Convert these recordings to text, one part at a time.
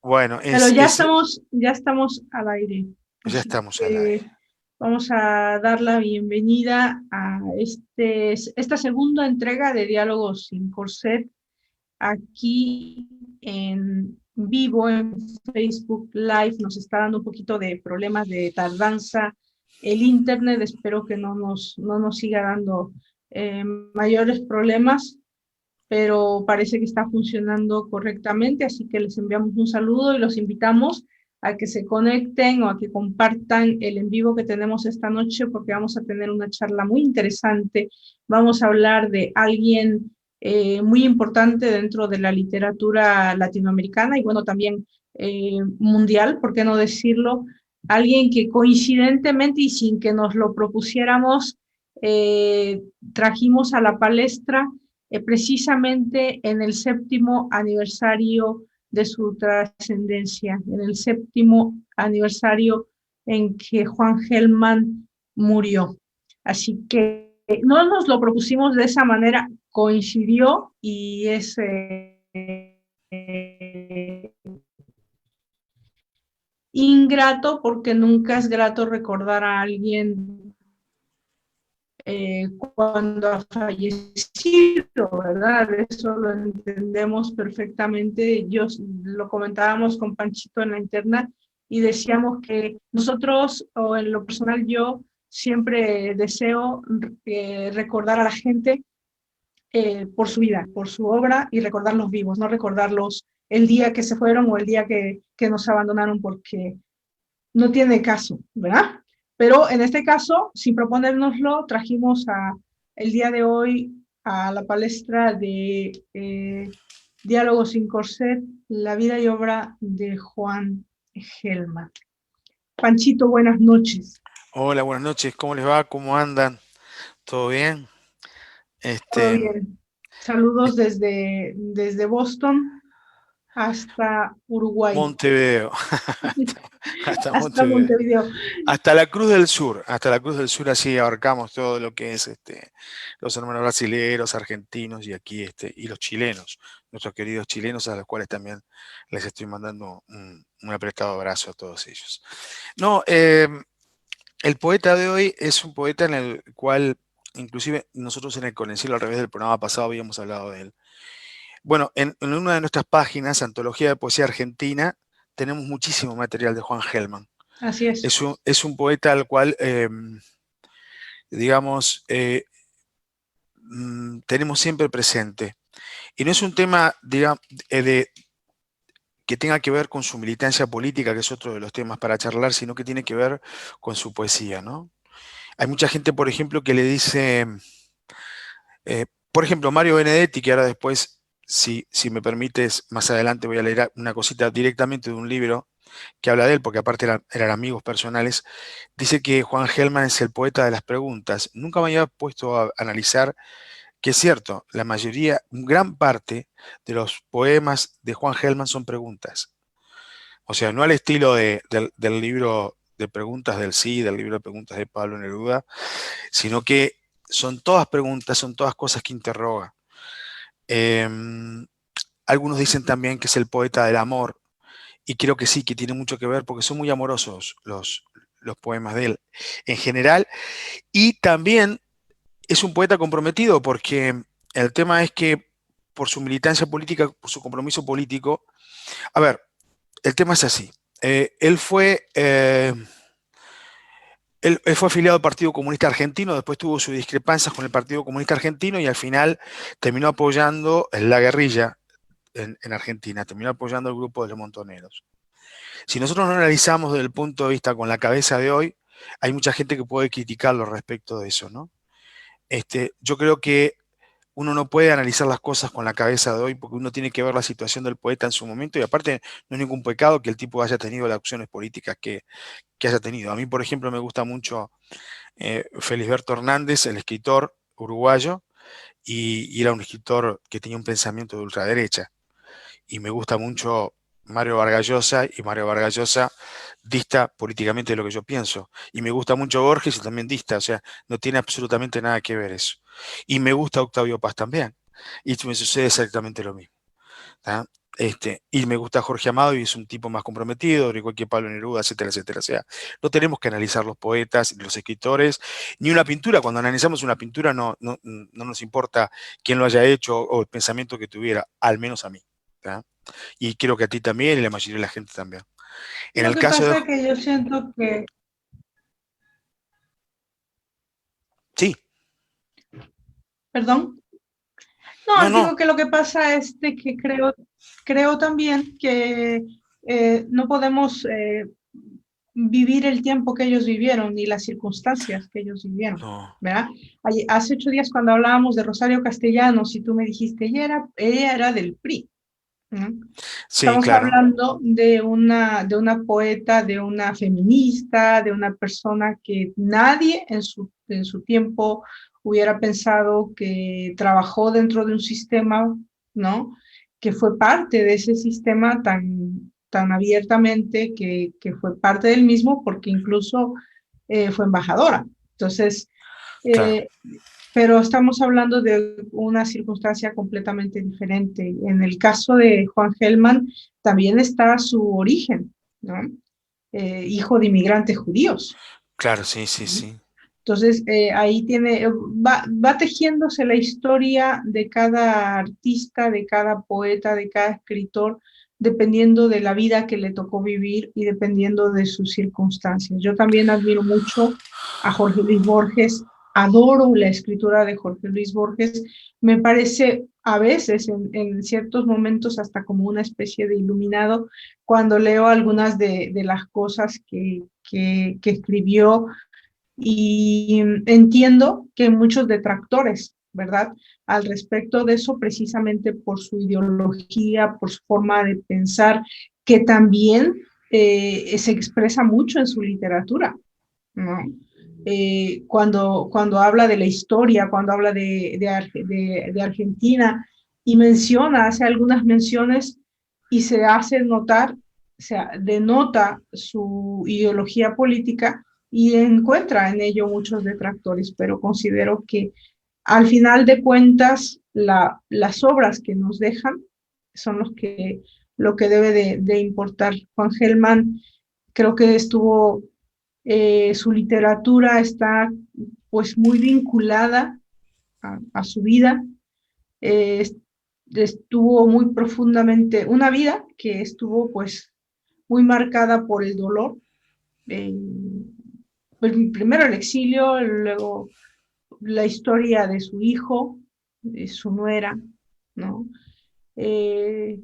Bueno, Pero ya estamos al aire. ya Así estamos al aire. que vamos a dar la bienvenida a esta segunda entrega de Diálogos sin Corset aquí en vivo en Facebook Live. Nos está dando un poquito de problemas de tardanza el internet. Espero que no nos siga dando mayores problemas, pero parece que está funcionando correctamente, así que les enviamos un saludo y los invitamos a que se conecten o a que compartan el en vivo que tenemos esta noche, porque vamos a tener una charla muy interesante. Vamos a hablar de alguien muy importante dentro de la literatura latinoamericana y bueno, también mundial, ¿por qué no decirlo? Alguien que coincidentemente y sin que nos lo propusiéramos, eh, trajimos a la palestra precisamente en el 7º aniversario de su trascendencia, en el 7º aniversario en que Juan Gelman murió. Así que no nos lo propusimos de esa manera, coincidió y es ingrato porque nunca es grato recordar a alguien cuando ha fallecido, ¿verdad? Eso lo entendemos perfectamente. Yo lo comentábamos con Panchito en la interna y decíamos que nosotros, o en lo personal yo, siempre deseo recordar a la gente por su vida, por su obra y recordarlos vivos, no recordarlos el día que se fueron o el día que nos abandonaron, porque no tiene caso, ¿verdad? Pero en este caso, sin proponérnoslo, trajimos el día de hoy a la palestra de Diálogos sin Corset, la vida y obra de Juan Gelman. Panchito, buenas noches. Hola, buenas noches. ¿Cómo les va? ¿Cómo andan? ¿Todo bien? ¿Todo Este, bien? Saludos desde Boston hasta Uruguay, Montevideo. Hasta hasta Montevideo. Montevideo. Hasta la Cruz del Sur, así abarcamos todo lo que es los hermanos brasileros, argentinos y aquí y los chilenos, nuestros queridos chilenos, a los cuales también les estoy mandando un apretado abrazo a todos ellos. No, el poeta de hoy es un poeta en el cual, inclusive nosotros con el cielo al revés del programa pasado habíamos hablado de él. Bueno, en una de nuestras páginas, Antología de Poesía Argentina, tenemos muchísimo material de Juan Gelman. Así es. Es un poeta al cual, digamos, tenemos siempre presente. Y no es un tema, digamos, que tenga que ver con su militancia política, que es otro de los temas para charlar, sino que tiene que ver con su poesía, ¿no? Hay mucha gente, por ejemplo, que le dice, por ejemplo, Mario Benedetti, que ahora después, si me permites, más adelante voy a leer una cosita directamente de un libro que habla de él, porque aparte eran amigos personales, dice que Juan Gelman es el poeta de las preguntas. Nunca me había puesto a analizar que es cierto, la mayoría, gran parte de los poemas de Juan Gelman son preguntas. O sea, no al estilo del libro de preguntas del sí, del libro de preguntas de Pablo Neruda, sino que son todas preguntas, son todas cosas que interroga. Eh, Algunos dicen también que es el poeta del amor, y creo que sí, que tiene mucho que ver, porque son muy amorosos los poemas de él en general, y también es un poeta comprometido, porque el tema es que por su militancia política, por su compromiso político, a ver, el tema es así. Él fue afiliado al Partido Comunista Argentino, después tuvo sus discrepancias con el Partido Comunista Argentino y al final terminó apoyando la guerrilla en Argentina, terminó apoyando al grupo de los Montoneros. Si nosotros no analizamos desde el punto de vista con la cabeza de hoy, hay mucha gente que puede criticarlo respecto de eso, ¿no? Yo creo que uno no puede analizar las cosas con la cabeza de hoy porque uno tiene que ver la situación del poeta en su momento y aparte no es ningún pecado que el tipo haya tenido las opciones políticas que haya tenido. A mí, por ejemplo, me gusta mucho Felisberto Hernández, el escritor uruguayo, y era un escritor que tenía un pensamiento de ultraderecha. Y me gusta mucho Mario Vargas Llosa, y Mario Vargas Llosa dista políticamente de lo que yo pienso. Y me gusta mucho Borges y también dista, o sea, no tiene absolutamente nada que ver eso. Y me gusta Octavio Paz también. Y me sucede exactamente lo mismo. ¿Tá? Y me gusta Jorge Amado y es un tipo más comprometido, al igual que Pablo Neruda, etcétera, etcétera. O sea, no tenemos que analizar los poetas, los escritores, ni una pintura. Cuando analizamos una pintura no nos importa quién lo haya hecho o el pensamiento que tuviera, al menos a mí. ¿Tá? Y creo que a ti también y la mayoría de la gente también. En Lo el que caso de... pasa es que yo siento que, Sí, perdón, no, no, no, digo que lo que pasa es de que creo también que no podemos vivir el tiempo que ellos vivieron ni las circunstancias que ellos vivieron, no. ¿verdad? Hace 8 días cuando hablábamos de Rosario Castellanos y tú me dijiste, ella era del PRI, ¿no? Sí, Estamos claro, hablando de una poeta, de una feminista, de una persona que nadie en su tiempo hubiera pensado que trabajó dentro de un sistema, ¿no? Que fue parte de ese sistema tan abiertamente, que fue parte del mismo, porque incluso fue embajadora. Entonces, claro, eh, pero estamos hablando de una circunstancia completamente diferente. En el caso de Juan Gelman, también está su origen, ¿no? Hijo de inmigrantes judíos. claro, sí, sí, sí. Entonces, ahí va tejiéndose la historia de cada artista, de cada poeta, de cada escritor, dependiendo de la vida que le tocó vivir y dependiendo de sus circunstancias. Yo también admiro mucho a Jorge Luis Borges, adoro la escritura de Jorge Luis Borges, me parece a veces, en ciertos momentos, hasta como una especie de iluminado, cuando leo algunas de las cosas que escribió y entiendo que muchos detractores, ¿verdad? Al respecto de eso, precisamente por su ideología, por su forma de pensar, que también se expresa mucho en su literatura, ¿no? Cuando habla de la historia, cuando habla de Argentina y hace algunas menciones y se hace notar, o sea, denota su ideología política y encuentra en ello muchos detractores, pero considero que al final de cuentas las obras que nos dejan son lo que debe de importar. Juan Gelman creo que su literatura está pues muy vinculada a su vida, eh, estuvo muy profundamente, una vida que estuvo pues muy marcada por el dolor, eh, pues, primero el exilio, luego la historia de su hijo, de su nuera, ¿no? Eh,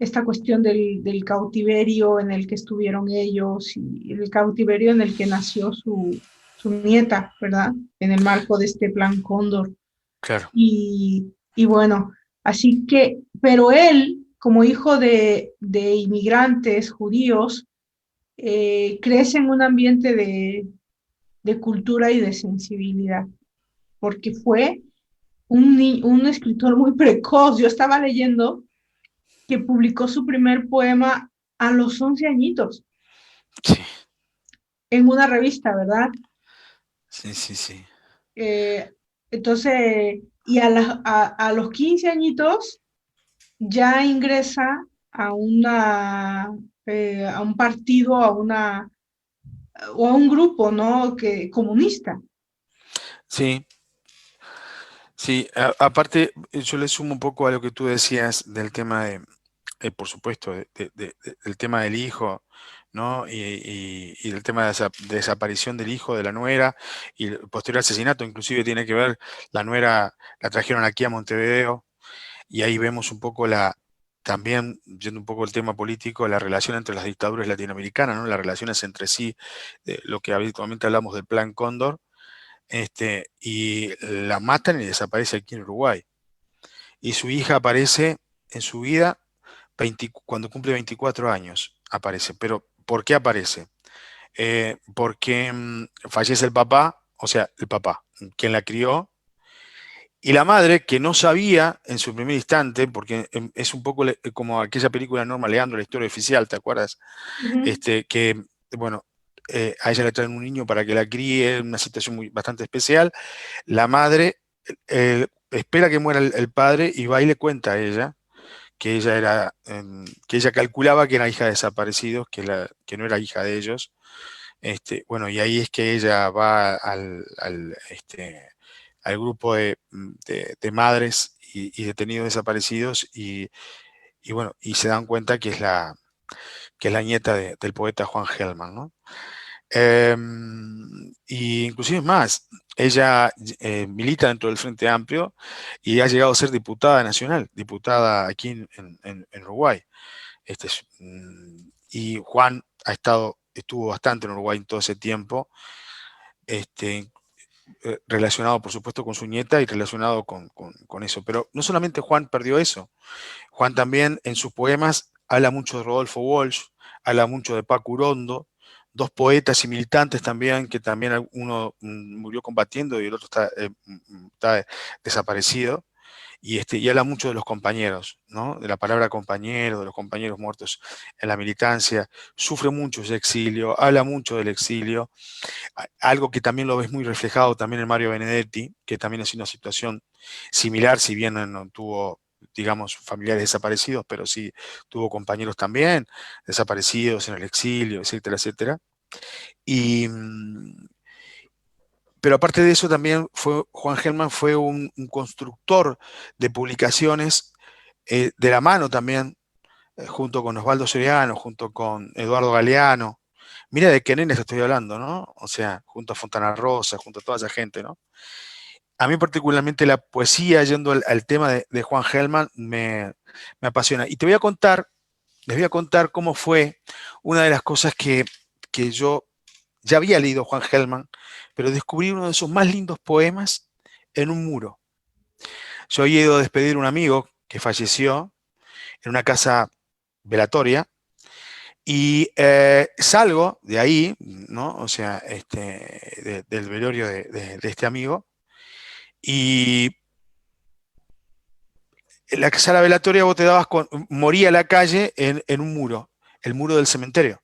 esta cuestión del cautiverio en el que estuvieron ellos y el cautiverio en el que nació su nieta, ¿verdad? En el marco de este plan Cóndor. Claro. Y bueno, así que, pero él, como hijo de inmigrantes judíos, crece en un ambiente de cultura y de sensibilidad, porque fue un escritor muy precoz. Yo estaba leyendo que publicó su primer poema a los 11 añitos Sí, en una revista, ¿verdad? sí, sí, sí. Eh, entonces, y a los 15 añitos ya ingresa a un partido, o a un grupo, ¿no? Comunista. Sí, sí. Aparte, yo le sumo un poco a lo que tú decías del tema de, por supuesto, del tema del hijo, ¿no? Y del tema de desaparición del hijo, de la nuera, y el posterior asesinato, inclusive tiene que ver, la nuera la trajeron aquí a Montevideo, y ahí vemos un poco también, yendo un poco el tema político, la relación entre las dictaduras latinoamericanas, ¿no? Las relaciones entre sí, lo que habitualmente hablamos del Plan Cóndor, y la matan y desaparece aquí en Uruguay. Y su hija aparece en su vida cuando cumple 24 años, aparece. Pero ¿por qué aparece? Porque fallece el papá, o sea, el papá, quien la crió, y la madre, que no sabía en su primer instante, porque es un poco como aquella película de Norma Leandro, La historia oficial, ¿te acuerdas? Ujú. Que, bueno, a ella le traen un niño para que la críe, una situación bastante especial. La madre espera que muera el padre y va y le cuenta a ella que ella era, que ella calculaba que era hija de desaparecidos, que no era hija de ellos. Bueno, y ahí es que ella va al grupo de madres y detenidos desaparecidos y bueno, y se dan cuenta que es la nieta del poeta Juan Gelman, ¿no? Y inclusive más, ella milita dentro del Frente Amplio y ha llegado a ser diputada nacional, diputada aquí en Uruguay. Y Juan estuvo bastante en Uruguay en todo ese tiempo, este, relacionado por supuesto con su nieta y relacionado con eso. Pero no solamente Juan perdió eso, Juan también en sus poemas habla mucho de Rodolfo Walsh, habla mucho de Paco Urondo, dos poetas y militantes también, que también uno murió combatiendo y el otro está desaparecido. Y habla mucho de los compañeros, ¿no? De la palabra compañero, de los compañeros muertos en la militancia. Sufre mucho ese exilio, habla mucho del exilio. Algo que también lo ves muy reflejado también en Mario Benedetti, que también es una situación similar, si bien no tuvo, digamos, familiares desaparecidos, pero sí tuvo compañeros también desaparecidos en el exilio, etcétera, etcétera. Y, pero aparte de eso también Juan Gelman fue un constructor de publicaciones de la mano también, junto con Osvaldo Soriano, junto con Eduardo Galeano. Mira de qué nenes estoy hablando, ¿no? O sea, junto a Fontana Rosa, junto a toda esa gente, ¿no? A mí particularmente la poesía, yendo al tema de Juan Gelman, me apasiona. Y les voy a contar cómo fue una de las cosas que yo ya había leído Juan Gelman, pero descubrí uno de sus más lindos poemas en un muro. Yo había ido a despedir a un amigo que falleció en una casa velatoria y salgo de ahí, ¿no? O sea, del velorio de este amigo, y en la sala velatoria vos te dabas moría la calle en un muro, el muro del cementerio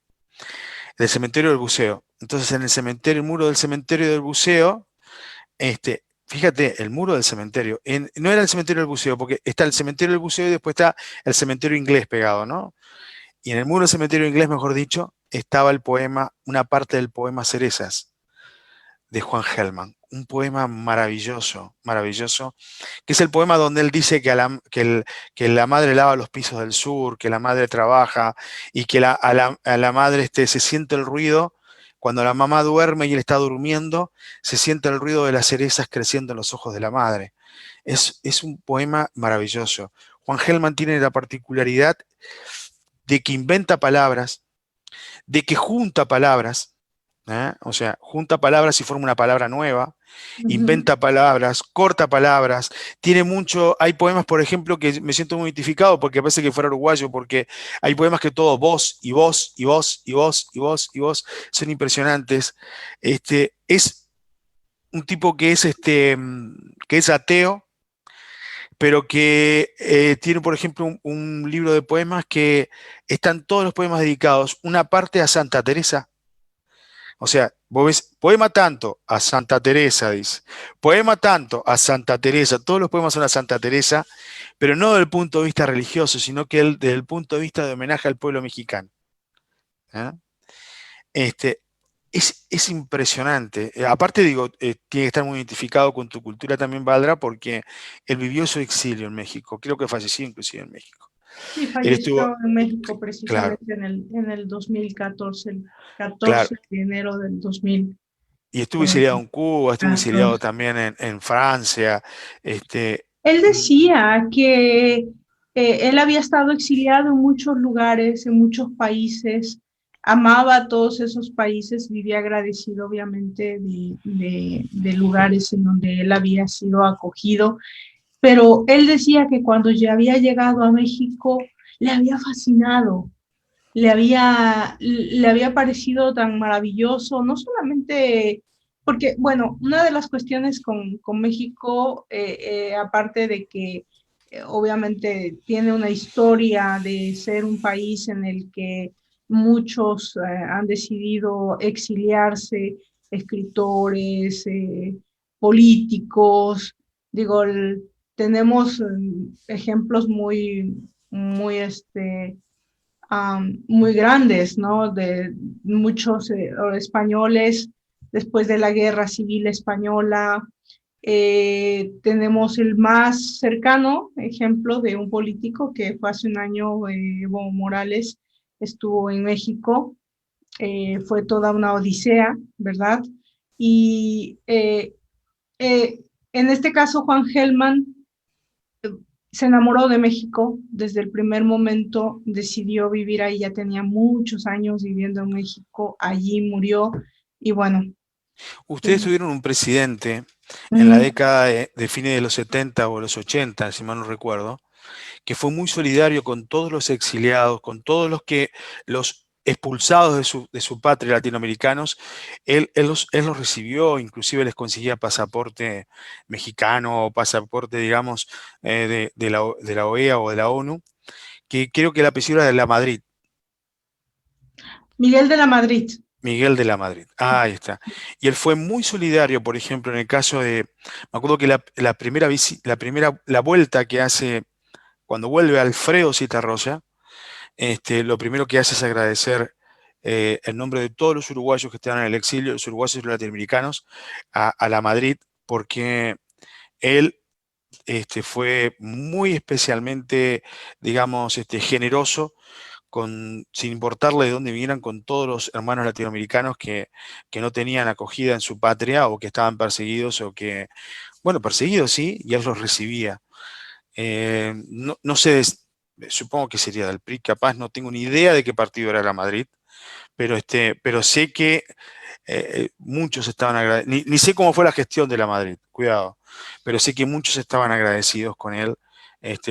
del buceo. Entonces en el cementerio, el muro del cementerio del buceo, fíjate, el muro del cementerio, no era el cementerio del buceo, porque está el cementerio del buceo y después está el cementerio inglés pegado, ¿no? Y en el muro del cementerio inglés, mejor dicho, estaba el poema, una parte del poema Cerezas, de Juan Gelman. Un poema maravilloso, maravilloso, que es el poema donde él dice que la madre lava los pisos del sur, que la madre trabaja y que a la madre se siente el ruido, cuando la mamá duerme y él está durmiendo, se siente el ruido de las cerezas creciendo en los ojos de la madre. Es un poema maravilloso. Juan Gelman tiene la particularidad de que inventa palabras, de que junta palabras, o sea, junta palabras y forma una palabra nueva, Ujú. inventa palabras, corta palabras, tiene mucho, hay poemas, por ejemplo, que me siento muy identificado porque parece que fuera uruguayo, porque hay poemas que todos vos, y vos, y vos, y vos, y vos, y vos, son impresionantes. Es un tipo que es ateo, pero que tiene, por ejemplo, un libro de poemas que están todos los poemas dedicados, una parte a Santa Teresa. O sea, vos ves, poema tanto a Santa Teresa, dice, poema tanto a Santa Teresa, todos los poemas son a Santa Teresa, pero no desde el punto de vista religioso, sino que desde el punto de vista de homenaje al pueblo mexicano. ¿Eh? Este, es impresionante. Aparte, digo, tiene que estar muy identificado con tu cultura también, Valdra, porque él vivió su exilio en México, creo que falleció inclusive en México. Sí, Él estuvo, falleció en México claro, precisamente en el 2014, el claro, 14 de enero del 2014. y estuvo exiliado en Cuba, estuvo exiliado también en Francia, este, Él mm, decía que él había estado exiliado en muchos lugares, en muchos países, amaba a todos esos países, vivía agradecido obviamente de lugares en donde él había sido acogido, pero él decía que cuando ya había llegado a México le había fascinado, le había parecido tan maravilloso, no solamente porque, bueno, una de las cuestiones con México, aparte de que obviamente tiene una historia de ser un país en el que muchos han decidido exiliarse, escritores, políticos, digo, tenemos ejemplos muy, muy grandes, ¿no? De muchos españoles después de la Guerra Civil Española. Tenemos el más cercano ejemplo de un político que fue hace un año, Evo Morales, estuvo en México, fue toda una odisea, ¿verdad? Y en este caso, Juan Gelman se enamoró de México desde el primer momento, decidió vivir ahí, ya tenía muchos años viviendo en México, allí murió y bueno. Ustedes tuvieron un presidente en la Mm, década de fines de los 70 o los 80, si mal no recuerdo, que fue muy solidario con todos los exiliados, con todos los expulsados de su patria latinoamericanos. Él los recibió, inclusive les conseguía pasaporte mexicano o pasaporte, digamos, de la OEA o de la ONU, que creo que el apellido era de la Madrid. Miguel de la Madrid. Miguel de la Madrid. Ah, ahí está. Y él fue muy solidario, por ejemplo, en el caso de, me acuerdo que la vuelta que hace, cuando vuelve Alfredo Citarrosa, lo primero que hace es agradecer en nombre de todos los uruguayos que estaban en el exilio, los uruguayos y los latinoamericanos, a la Madrid, porque él fue muy especialmente, digamos, generoso sin importarle de dónde vinieran, con todos los hermanos latinoamericanos que no tenían acogida en su patria o que estaban perseguidos o que, bueno, perseguidos sí, y él los recibía. No sé, supongo que sería del PRI, capaz, no tengo ni idea de qué partido era la Madrid, pero sé que muchos estaban agradecidos, ni sé cómo fue la gestión de la Madrid, cuidado, pero sé que muchos estaban agradecidos con él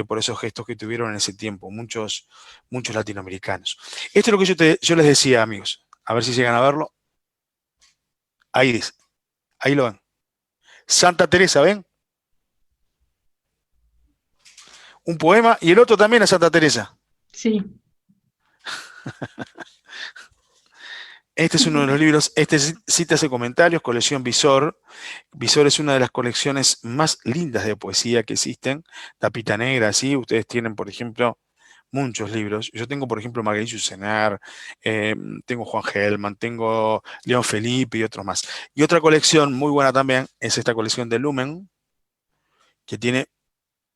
por esos gestos que tuvieron en ese tiempo, muchos latinoamericanos. Esto es lo que yo les decía, amigos, a ver si llegan a verlo. Ahí dice, ahí lo ven. Santa Teresa, ¿ven? Un poema y el otro también a Santa Teresa. Sí. Este es uno de los libros, Citas y Comentarios, colección Visor. Visor es una de las colecciones más lindas de poesía que existen, tapita negra, ¿sí? Ustedes tienen, por ejemplo, muchos libros. Yo tengo, por ejemplo, Marguerite Yourcenar, tengo Juan Gelman, tengo León Felipe y otros más. Y otra colección muy buena también es esta colección de Lumen, que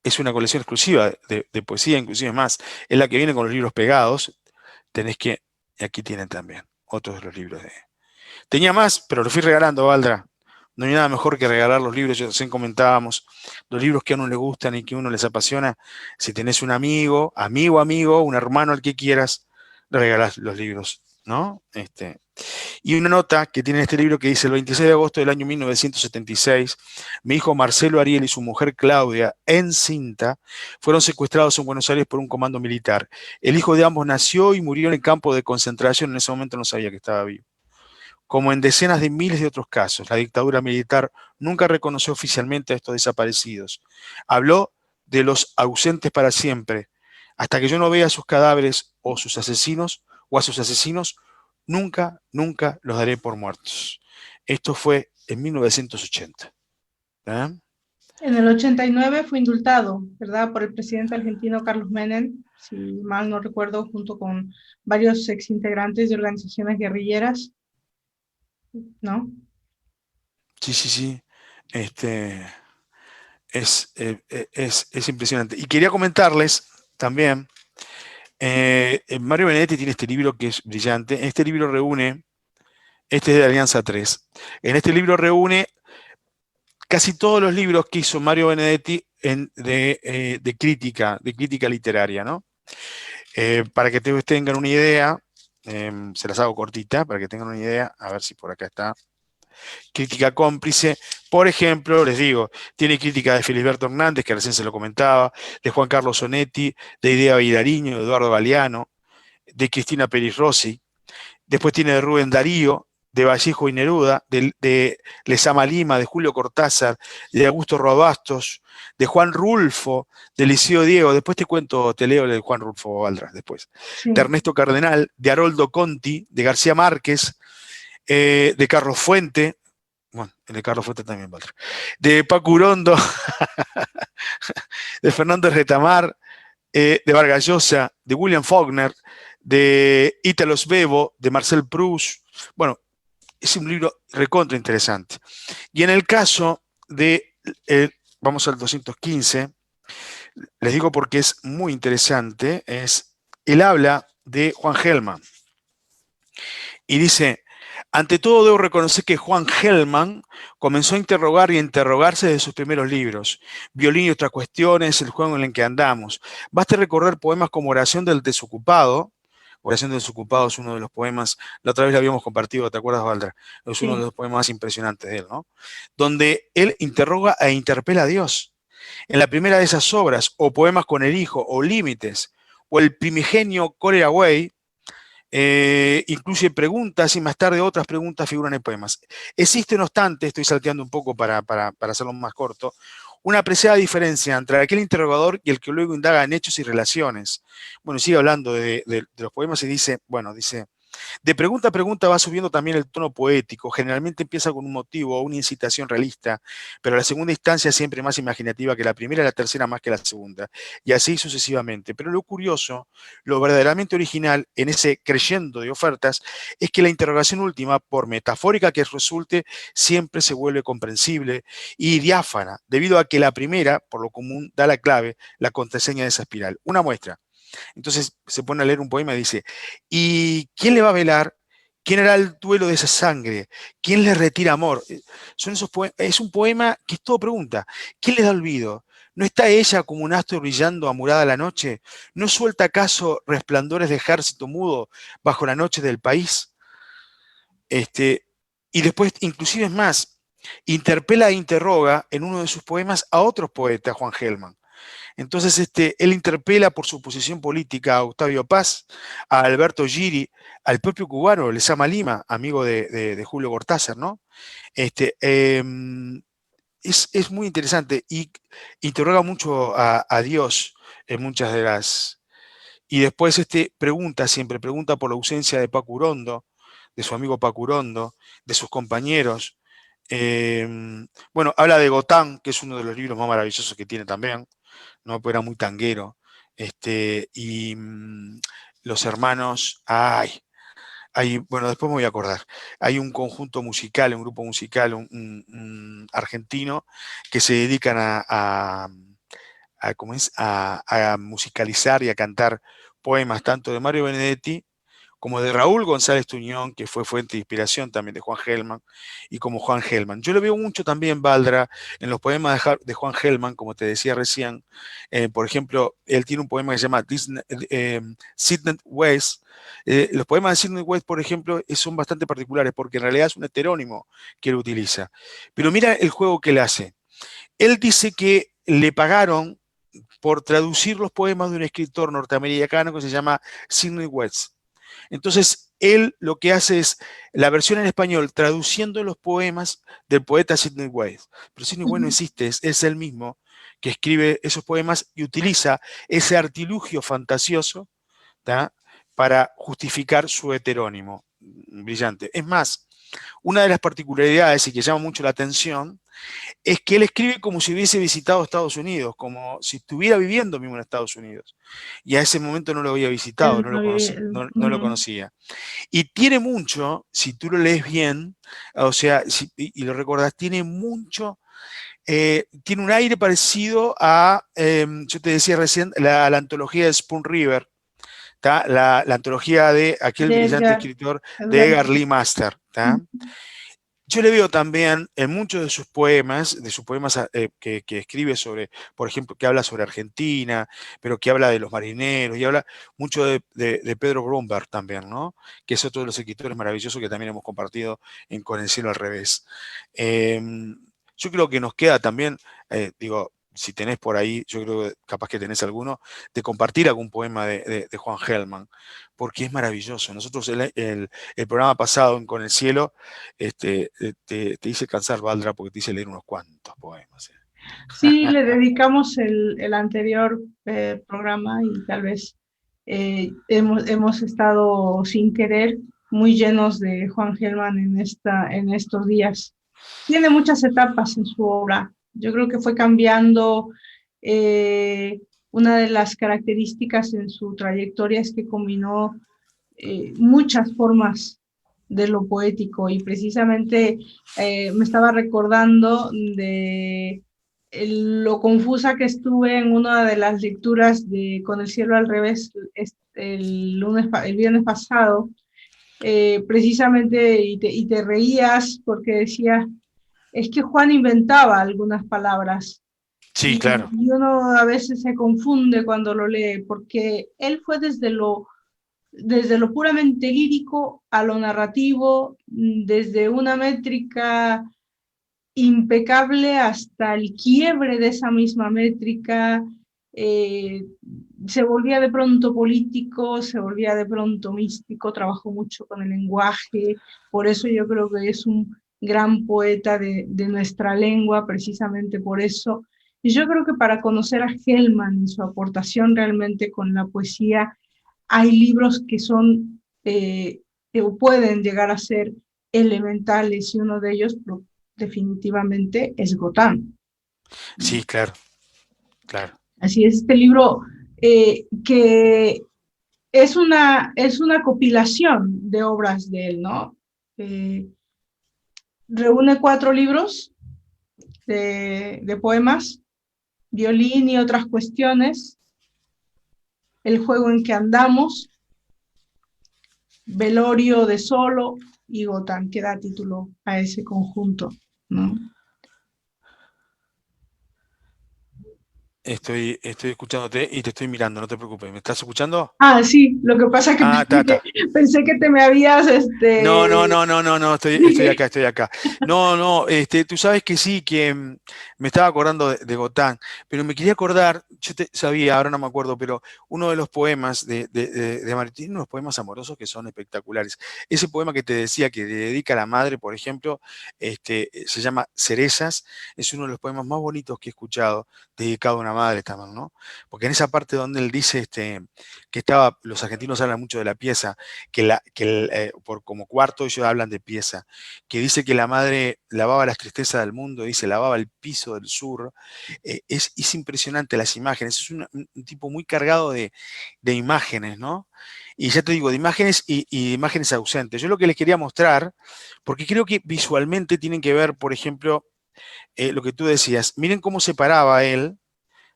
es una colección exclusiva de poesía, inclusive más, es la que viene con los libros pegados. Y aquí tienen también otros de los libros de... Tenía más, pero lo fui regalando, Valdra. No hay nada mejor que regalar los libros, ya recién comentábamos, los libros que a uno le gustan y que a uno les apasiona. Si tenés un amigo, un hermano al que quieras, le regalás los libros, ¿no? Y una nota que tiene este libro que dice: el 26 de agosto del año 1976, mi hijo Marcelo Ariel y su mujer Claudia, encinta, fueron secuestrados en Buenos Aires por un comando militar. El hijo de ambos nació y murió en el campo de concentración, en ese momento no sabía que estaba vivo. Como en decenas de miles de otros casos, la dictadura militar nunca reconoció oficialmente a estos desaparecidos. Habló de los ausentes para siempre. Hasta que yo no vea sus cadáveres o sus asesinos o a sus asesinos, nunca los daré por muertos. Esto fue en 1980. ¿Eh? En el 89 fue indultado, ¿verdad? Por el presidente argentino Carlos Menem, si mal no recuerdo, junto con varios exintegrantes de organizaciones guerrilleras, ¿no? Sí, sí, sí. Este, es impresionante. Y quería comentarles también, Mario Benedetti tiene este libro que es brillante. Este libro reúne, este es de Alianza 3. En este libro reúne casi todos los libros que hizo Mario Benedetti de crítica literaria, ¿no? Para que ustedes tengan una idea, se las hago cortita, para que tengan una idea, a ver si por acá está. Crítica cómplice, por ejemplo, les digo, tiene crítica de Felisberto Hernández, que recién se lo comentaba, de Juan Carlos Onetti, de Idea Vilariño, de Eduardo Galeano, de Cristina Peris Rossi. Después tiene de Rubén Darío, de Vallejo y Neruda, de Lezama Lima, de Julio Cortázar, de Augusto Rodastos, de Juan Rulfo, de Liceo Diego. Después te leo el de Juan Rulfo Valdras después. Sí, De Ernesto Cardenal, de Haroldo Conti, de García Márquez, de Carlos Fuente. Bueno, el de Carlos Fuente también, Valdras. De Paco Urondo, de Fernando Retamar, de Vargas Llosa, de William Faulkner, de Italo Svevo, de Marcel Proust. Bueno, es un libro recontra interesante. Y en el caso de, vamos al 215, les digo porque es muy interesante, él habla de Juan Gelman y dice: ante todo debo reconocer que Juan Gelman comenzó a interrogar y a interrogarse de sus primeros libros, Violín y otras cuestiones, el juego en el que andamos. Basta recordar poemas como Oración del Desocupado. Oración del Desocupado es uno de los poemas, la otra vez lo habíamos compartido, ¿te acuerdas, Valdra? Es uno de Sí. los poemas más impresionantes de él, ¿no? Donde él interroga e interpela a Dios. En la primera de esas obras, o Poemas con el Hijo, o Límites, o el primigenio Cholera Way, incluye preguntas y más tarde otras preguntas figuran en poemas. Existe, no obstante, estoy salteando un poco para hacerlo más corto, una apreciada diferencia entre aquel interrogador y el que luego indaga en hechos y relaciones. Bueno, sigue hablando de los poemas y dice, bueno, dice: de pregunta a pregunta va subiendo también el tono poético. Generalmente empieza con un motivo o una incitación realista, pero la segunda instancia es siempre más imaginativa que la primera y la tercera más que la segunda. Y así sucesivamente. Pero lo curioso, lo verdaderamente original en ese creyendo de ofertas, es que la interrogación última, por metafórica que resulte, siempre se vuelve comprensible y diáfana, debido a que la primera, por lo común, da la clave, la contraseña de esa espiral. Una muestra. Entonces se pone a leer un poema y dice: ¿y quién le va a velar? ¿Quién hará el duelo de esa sangre? ¿Quién le retira amor? Es un poema que es todo pregunta. ¿Quién le da olvido? ¿No está ella como un astro brillando amurada la noche? ¿No suelta acaso resplandores de ejército mudo bajo la noche del país? Y después, inclusive es más, interpela e interroga en uno de sus poemas a otros poetas, Juan Gelman. Entonces, él interpela por su posición política a Octavio Paz, a Alberto Giri, al propio cubano, Lezama Lima, amigo de Julio Cortázar, ¿no? Este, eh, es muy interesante y interroga mucho a Dios en muchas de las... Y después siempre pregunta por la ausencia de Paco Urondo, de su amigo Paco Urondo, de sus compañeros. Eh, bueno, habla de Gotán, que es uno de los libros más maravillosos que tiene también, ¿no? Pues era muy tanguero. Y los hermanos, bueno, después me voy a acordar. Hay un conjunto musical, un grupo musical, un argentino, que se dedican ¿cómo es? A musicalizar y a cantar poemas tanto de Mario Benedetti como de Raúl González Tuñón, que fue fuente de inspiración también de Juan Gelman, y como Juan Gelman. Yo lo veo mucho también, Valdra, en los poemas de Juan Gelman, como te decía recién. Por ejemplo, él tiene un poema que se llama Sidney West. Los poemas de Sidney West, por ejemplo, son bastante particulares, porque en realidad es un heterónimo que él utiliza. Pero mira el juego que él hace. Él dice que le pagaron por traducir los poemas de un escritor norteamericano que se llama Sidney West. Entonces, él lo que hace es la versión en español, traduciendo los poemas del poeta Sidney West. Pero Sidney West no existe, es él mismo que escribe esos poemas y utiliza ese artilugio fantasioso, ¿tá?, para justificar su heterónimo. Brillante. Es más, una de las particularidades y que llama mucho la atención es que él escribe como si hubiese visitado Estados Unidos, como si estuviera viviendo mismo en Estados Unidos. Y a ese momento no lo había visitado, El, no lo conocía. Y tiene mucho, si tú lo lees bien, o sea, y lo recordás, tiene mucho, tiene un aire parecido a, yo te decía recién, la antología de Spoon River, la antología de aquel de brillante escritor de Edgar Edgar Allan Lee Master. Yo le veo también en muchos de sus poemas que escribe sobre, por ejemplo, que habla sobre Argentina, pero que habla de los marineros, y habla mucho de Pedro Bromberg también, ¿no? Que es otro de los escritores maravillosos que también hemos compartido en Con el cielo al revés. Eh, yo creo que nos queda también, digo, si tenés por ahí, yo creo que capaz que tenés alguno, de compartir algún poema de Juan Gelman, porque es maravilloso. Nosotros el programa pasado en Con el cielo, te hice cansar, Valdra, porque te hice leer unos cuantos poemas. Sí, le dedicamos el anterior programa y tal vez hemos estado sin querer muy llenos de Juan Gelman en estos días. Tiene muchas etapas en su obra. Yo creo que fue cambiando. una de las características en su trayectoria es que combinó muchas formas de lo poético y precisamente me estaba recordando de lo confusa que estuve en una de las lecturas de Con el cielo al revés el viernes pasado, precisamente, y te reías porque decía, es que Juan inventaba algunas palabras Sí, claro. y uno a veces se confunde cuando lo lee, porque él fue desde lo puramente lírico a lo narrativo, desde una métrica impecable hasta el quiebre de esa misma métrica, eh, se volvía de pronto político, se volvía de pronto místico, trabajó mucho con el lenguaje, por eso yo creo que es un gran poeta de nuestra lengua, precisamente por eso. Y yo creo que para conocer a Hellman y su aportación realmente con la poesía, hay libros que son, o pueden llegar a ser elementales, y uno de ellos definitivamente es Gotán. Sí, claro, claro. Así es, este libro que es una compilación de obras de él, ¿no? Reúne 4 libros de poemas, violín y otras cuestiones, el juego en que andamos, velorio de solo y Gotán, que da título a ese conjunto, ¿no? Estoy escuchándote y te estoy mirando, no te preocupes. ¿Me estás escuchando? Ah, sí, lo que pasa es que Ah, Tata. pensé que te me habías, No, no, no, no, no, no, estoy acá, estoy acá. No, no, tú sabes que sí, que me estaba acordando de Gotán, pero me quería acordar, sabía, ahora no me acuerdo, pero uno de los poemas de Martín, unos poemas amorosos que son espectaculares. Ese poema que te decía que le dedica a la madre, por ejemplo, se llama Cerezas, es uno de los poemas más bonitos que he escuchado, dedicado a una madre también, ¿no? Porque en esa parte donde él dice que los argentinos hablan mucho de la pieza, por como cuarto ellos hablan de pieza, que dice que la madre lavaba las tristezas del mundo, dice lavaba el piso del sur. Es impresionante las imágenes, es un tipo muy cargado de imágenes, ¿no? Y ya te digo, de imágenes y imágenes ausentes. Yo lo que les quería mostrar, porque creo que visualmente tienen que ver, por ejemplo, lo que tú decías, miren cómo se paraba él,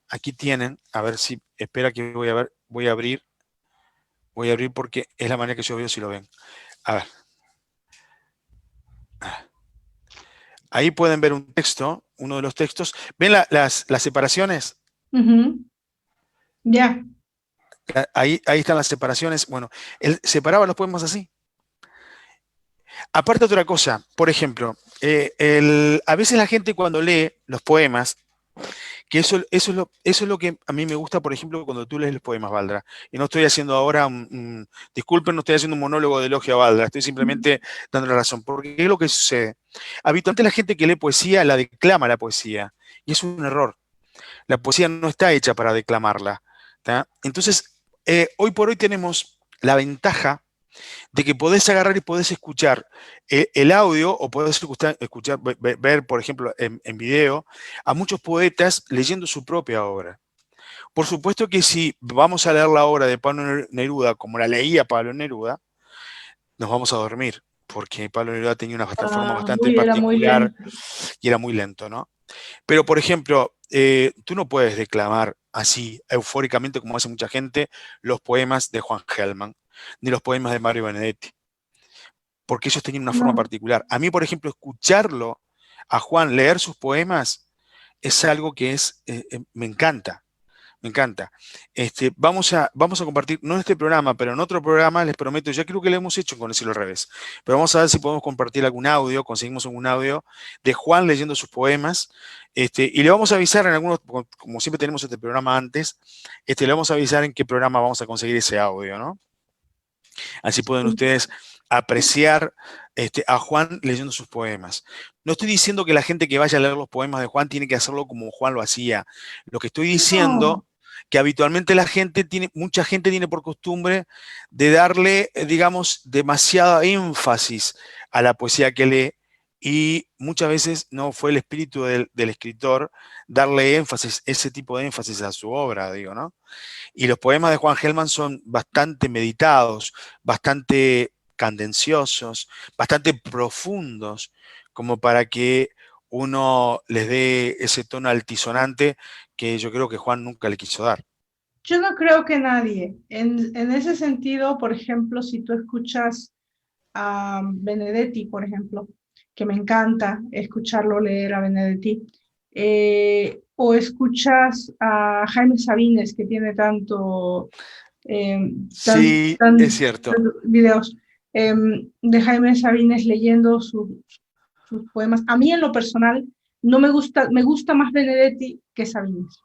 aquí tienen, a ver si, espera que voy a ver, voy a abrir porque es la manera que yo veo si lo ven. A ver. Ahí pueden ver un texto, uno de los textos. ¿Ven las separaciones? uh -huh. Ya. Ahí están las separaciones. Bueno, él separaba los poemas así. Aparte otra cosa, por ejemplo, a veces la gente cuando lee los poemas, que eso es lo que a mí me gusta, por ejemplo, cuando tú lees los poemas, Valdra. Y no estoy haciendo ahora, disculpen, no estoy haciendo un monólogo de elogio a Valdra, estoy simplemente dando la razón. Porque ¿qué es lo que sucede? Habitualmente la gente que lee poesía la declama la poesía. Y es un error. La poesía no está hecha para declamarla. ¿tá? Entonces, hoy por hoy tenemos la ventaja de que podés agarrar y podés escuchar el audio o podés escuchar ver, por ejemplo, en video a muchos poetas leyendo su propia obra. Por supuesto que si vamos a leer la obra de Pablo Neruda como la leía Pablo Neruda, nos vamos a dormir, porque Pablo Neruda tenía una forma bastante Era muy particular lento. y era muy lento, ¿no? Pero, por ejemplo, tú no puedes declamar así, eufóricamente, como hace mucha gente, los poemas de Juan Gelman, ni los poemas de Mario Benedetti, porque ellos tenían una forma No. particular. A mí, por ejemplo, escucharlo a Juan leer sus poemas es algo que me encanta. Me encanta. Vamos a compartir, no en este programa, pero en otro programa, les prometo, ya creo que lo hemos hecho con el cielo al revés, pero vamos a ver si podemos compartir algún audio, conseguimos algún audio de Juan leyendo sus poemas, y le vamos a avisar en algunos, como siempre tenemos este programa antes, le vamos a avisar en qué programa vamos a conseguir ese audio, ¿no? Así pueden ustedes apreciar a Juan leyendo sus poemas. No estoy diciendo que la gente que vaya a leer los poemas de Juan tiene que hacerlo como Juan lo hacía. Lo que estoy No. diciendo que habitualmente mucha gente tiene por costumbre de darle, digamos, demasiada énfasis a la poesía que lee y muchas veces no fue el espíritu del escritor darle énfasis, ese tipo de énfasis a su obra, digo, ¿no? Y los poemas de Juan Gelman son bastante meditados, bastante candenciosos, bastante profundos, como para que uno les dé ese tono altisonante que yo creo que Juan nunca le quiso dar. Yo no creo que nadie. En ese sentido, por ejemplo, si tú escuchas a Benedetti, por ejemplo, que me encanta escucharlo leer a Benedetti, o escuchas a Jaime Sabines, que tiene Sí, es cierto. videos de Jaime Sabines leyendo sus poemas. A mí en lo personal no me gusta, me gusta más Benedetti que Sabines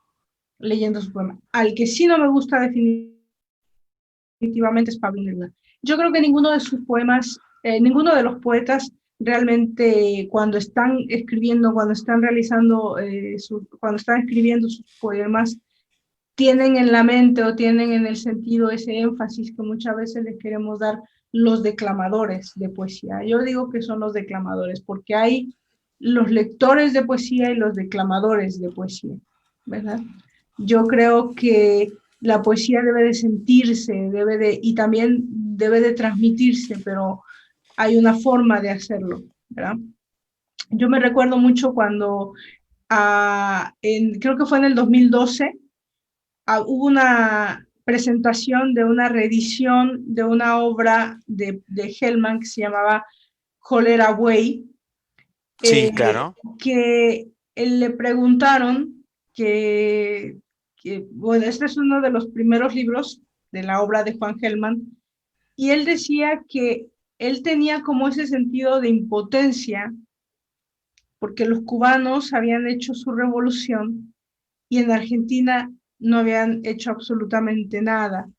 leyendo sus poemas. Al que sí no me gusta definitivamente es Pablo Neruda. Yo creo que ninguno de sus poemas, ninguno de los poetas realmente cuando están escribiendo, cuando están realizando, cuando están escribiendo sus poemas, tienen en la mente o tienen en el sentido ese énfasis que muchas veces les queremos dar los declamadores de poesía. Yo digo que son los declamadores porque hay los lectores de poesía y los declamadores de poesía, ¿verdad? Yo creo que la poesía debe de sentirse, y también debe de transmitirse, pero hay una forma de hacerlo, ¿verdad? Yo me recuerdo mucho cuando, creo que fue en el 2012, hubo una presentación de una reedición de una obra de Hellman que se llamaba Cholera Way, Sí, claro. que le preguntaron bueno, este es uno de los primeros libros de la obra de Juan Hellman, y él decía que él tenía como ese sentido de impotencia porque los cubanos habían hecho su revolución y en Argentina no habían hecho absolutamente nada,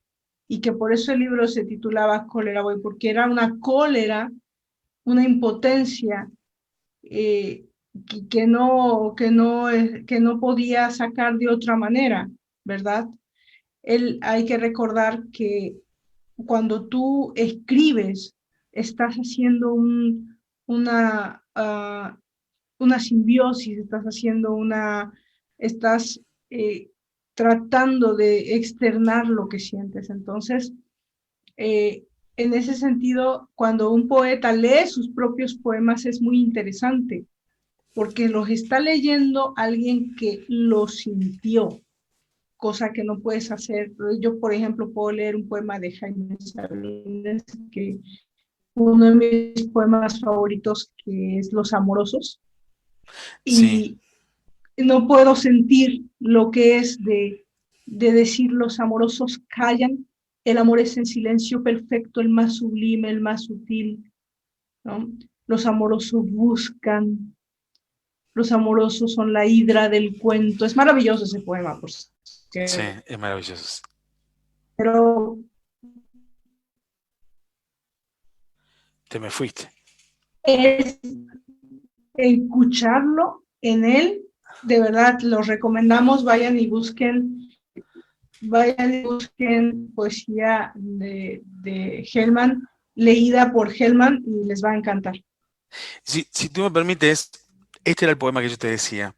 y que por eso el libro se titulaba Cólera Boy, porque era una cólera, una impotencia eh, que no podía sacar de otra manera, ¿verdad? Hay que recordar que cuando tú escribes, estás haciendo una simbiosis, estás eh, tratando de externar lo que sientes. Entonces, eh, en ese sentido, cuando un poeta lee sus propios poemas es muy interesante, porque los está leyendo alguien que lo sintió, cosa que no puedes hacer. Yo, por ejemplo, puedo leer un poema de Jaime Sabines, que uno de mis poemas favoritos, que es Los Amorosos, Sí, y no puedo sentir lo que es de decir los amorosos callan, el amor es en silencio perfecto, el más sublime, el más sutil, ¿no? Los amorosos buscan, los amorosos son la hidra del cuento. Es maravilloso ese poema, por sí, cierto, es maravilloso. pero Te me fuiste. es escucharlo en él, de verdad, los recomendamos, vayan y busquen poesía de Hellman, leída por Hellman, y les va a encantar. Si tú me permites, este era el poema que yo te decía.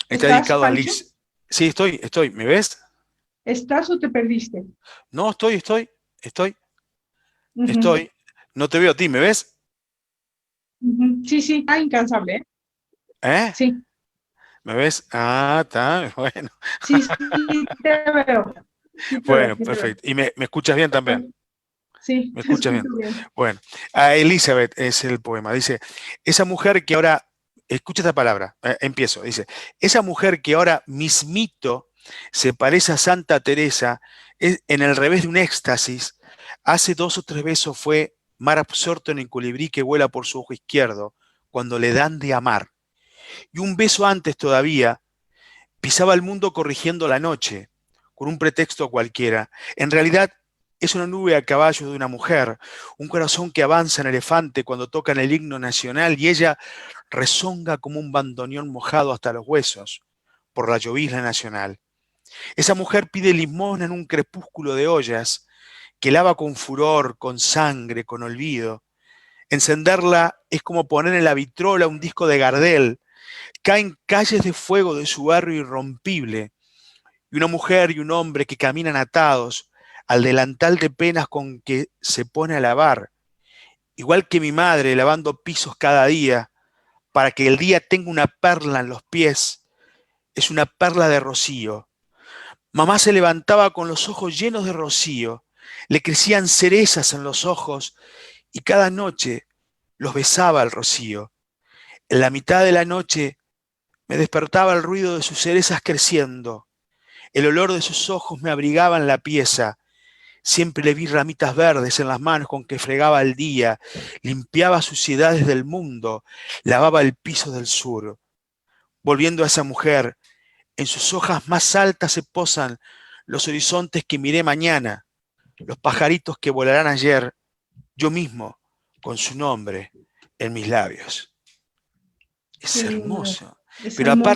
Está ¿Estás, dedicado a Pancho? Liz. Sí, estoy. ¿Me ves? ¿Estás o te perdiste? No, estoy, Uh -huh, estoy. No te veo a ti, ¿me ves? uh -huh. Sí, sí, incansable, ¿eh? ¿Eh? Sí, ¿Me ves? Ah, está, bueno. sí, sí, te veo. Sí, te veo, Bueno, sí, te veo. perfecto. ¿Y me escuchas bien también? Sí, ¿Me te escuchas bien? escucho bien. Bueno, a Elizabeth es el poema. Dice, esa mujer que ahora, escucha esta palabra, empiezo, dice, esa mujer que ahora mismito se parece a Santa Teresa, en el revés de un éxtasis, hace 2 o 3 besos fue mar absorto en el colibrí que vuela por su ojo izquierdo, cuando le dan de amar. Y un beso antes todavía, pisaba el mundo corrigiendo la noche, con un pretexto cualquiera. En realidad, es una nube a caballo de una mujer, un corazón que avanza en elefante cuando tocan el himno nacional y ella rezonga como un bandoneón mojado hasta los huesos por la llovizna nacional. Esa mujer pide limosna en un crepúsculo de ollas que lava con furor, con sangre, con olvido. Encenderla es como poner en la vitrola un disco de Gardel. Caen calles de fuego de su barrio irrompible, y una mujer y un hombre que caminan atados al delantal de penas con que se pone a lavar, igual que mi madre lavando pisos cada día, para que el día tenga una perla en los pies, es una perla de rocío. Mamá se levantaba con los ojos llenos de rocío, le crecían cerezas en los ojos y cada noche los besaba al rocío. En la mitad de la noche me despertaba el ruido de sus cerezas creciendo. El olor de sus ojos me abrigaba en la pieza. Siempre le vi ramitas verdes en las manos con que fregaba el día, limpiaba suciedades del mundo, lavaba el piso del sur. Volviendo a esa mujer, en sus hojas más altas se posan los horizontes que miré mañana, los pajaritos que volarán ayer, yo mismo, con su nombre en mis labios. Qué Es lindo. hermoso. Es Pero hermoso.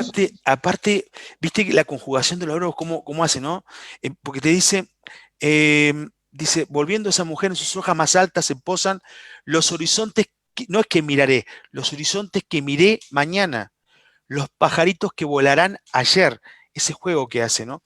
aparte, viste que la conjugación de los verbos, ¿cómo hace, no? Porque te dice, volviendo a esa mujer en sus hojas más altas se posan los horizontes, no es que miraré, los horizontes que miré mañana, los pajaritos que volarán ayer, ese juego que hace, ¿no?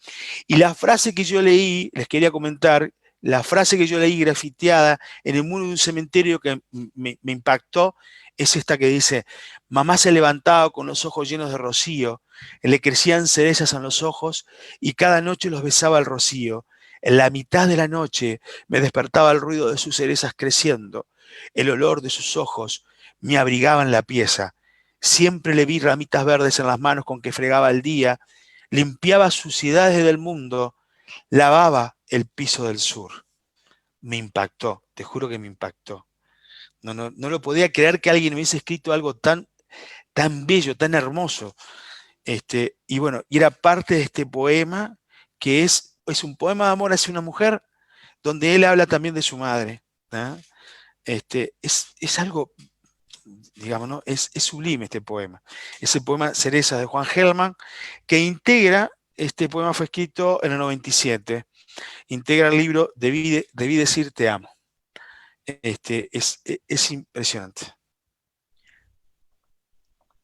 Y la frase que yo leí, les quería comentar, la frase que yo leí grafiteada en el muro de un cementerio que me impactó, es esta que dice: mamá se levantaba con los ojos llenos de rocío, le crecían cerezas en los ojos y cada noche los besaba el rocío. En la mitad de la noche me despertaba el ruido de sus cerezas creciendo, el olor de sus ojos me abrigaba en la pieza. Siempre le vi ramitas verdes en las manos con que fregaba el día, limpiaba suciedades del mundo, lavaba el piso del sur. Me impactó, te juro que me impactó. No lo podía creer que alguien hubiese escrito algo tan bello, tan hermoso. Y bueno, y era parte de este poema que es un poema de amor hacia una mujer donde él habla también de su madre, ¿no? Es algo, digamos, ¿no? Es sublime este poema. Ese poema Cereza de Juan Gelman, que integra, este poema fue escrito en el 97, integra el libro Debí decir te amo. Es impresionante.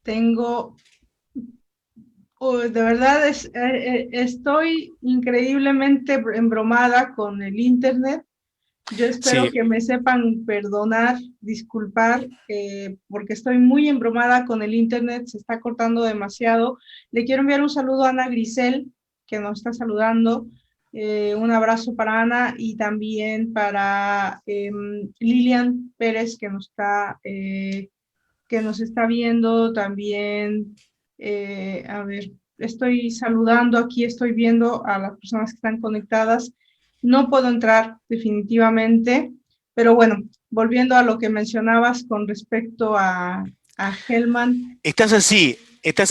Tengo, de verdad, estoy increíblemente embromada con el Internet. Yo espero Sí, que me sepan perdonar, disculpar, porque estoy muy embromada con el Internet, se está cortando demasiado. Le quiero enviar un saludo a Ana Grisel, que nos está saludando. Un abrazo para Ana y también para Lilian Pérez, que nos está viendo también. A ver, estoy saludando aquí, estoy viendo a las personas que están conectadas. No puedo entrar definitivamente, pero bueno, volviendo a lo que mencionabas con respecto a Hellman. estás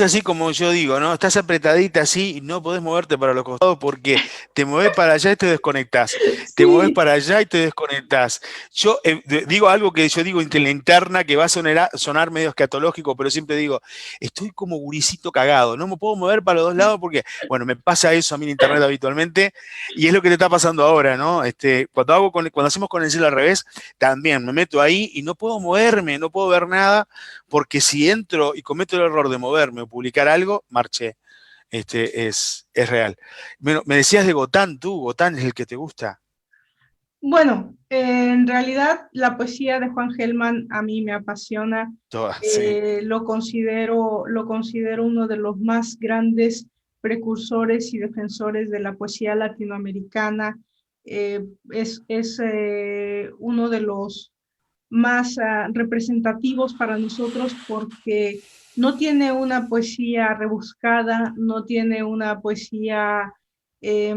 así como yo digo, ¿no? Estás apretadita así y no podés moverte para los costados porque te mueves para allá y te desconectás. Te mueves Sí, para allá y te desconectás. Yo digo algo que yo digo en la interna que va a sonar medio escatológico, pero siempre digo, estoy como guricito cagado, no me puedo mover para los dos lados porque, bueno, me pasa eso a mí en internet habitualmente y es lo que te está pasando ahora, ¿no? Cuando hacemos con el cielo al revés, también me meto ahí y no puedo moverme, no puedo ver nada porque si entro y cometo el error de moverme o publicar algo, marché. Es real. Bueno, me decías de Gotán, Gotán es el que te gusta. bueno, en realidad la poesía de Juan Gelman a mí me apasiona. Sí. Lo considero uno de los más grandes precursores y defensores de la poesía latinoamericana. Es uno de los más representativos para nosotros porque no tiene una poesía rebuscada, no tiene una poesía eh,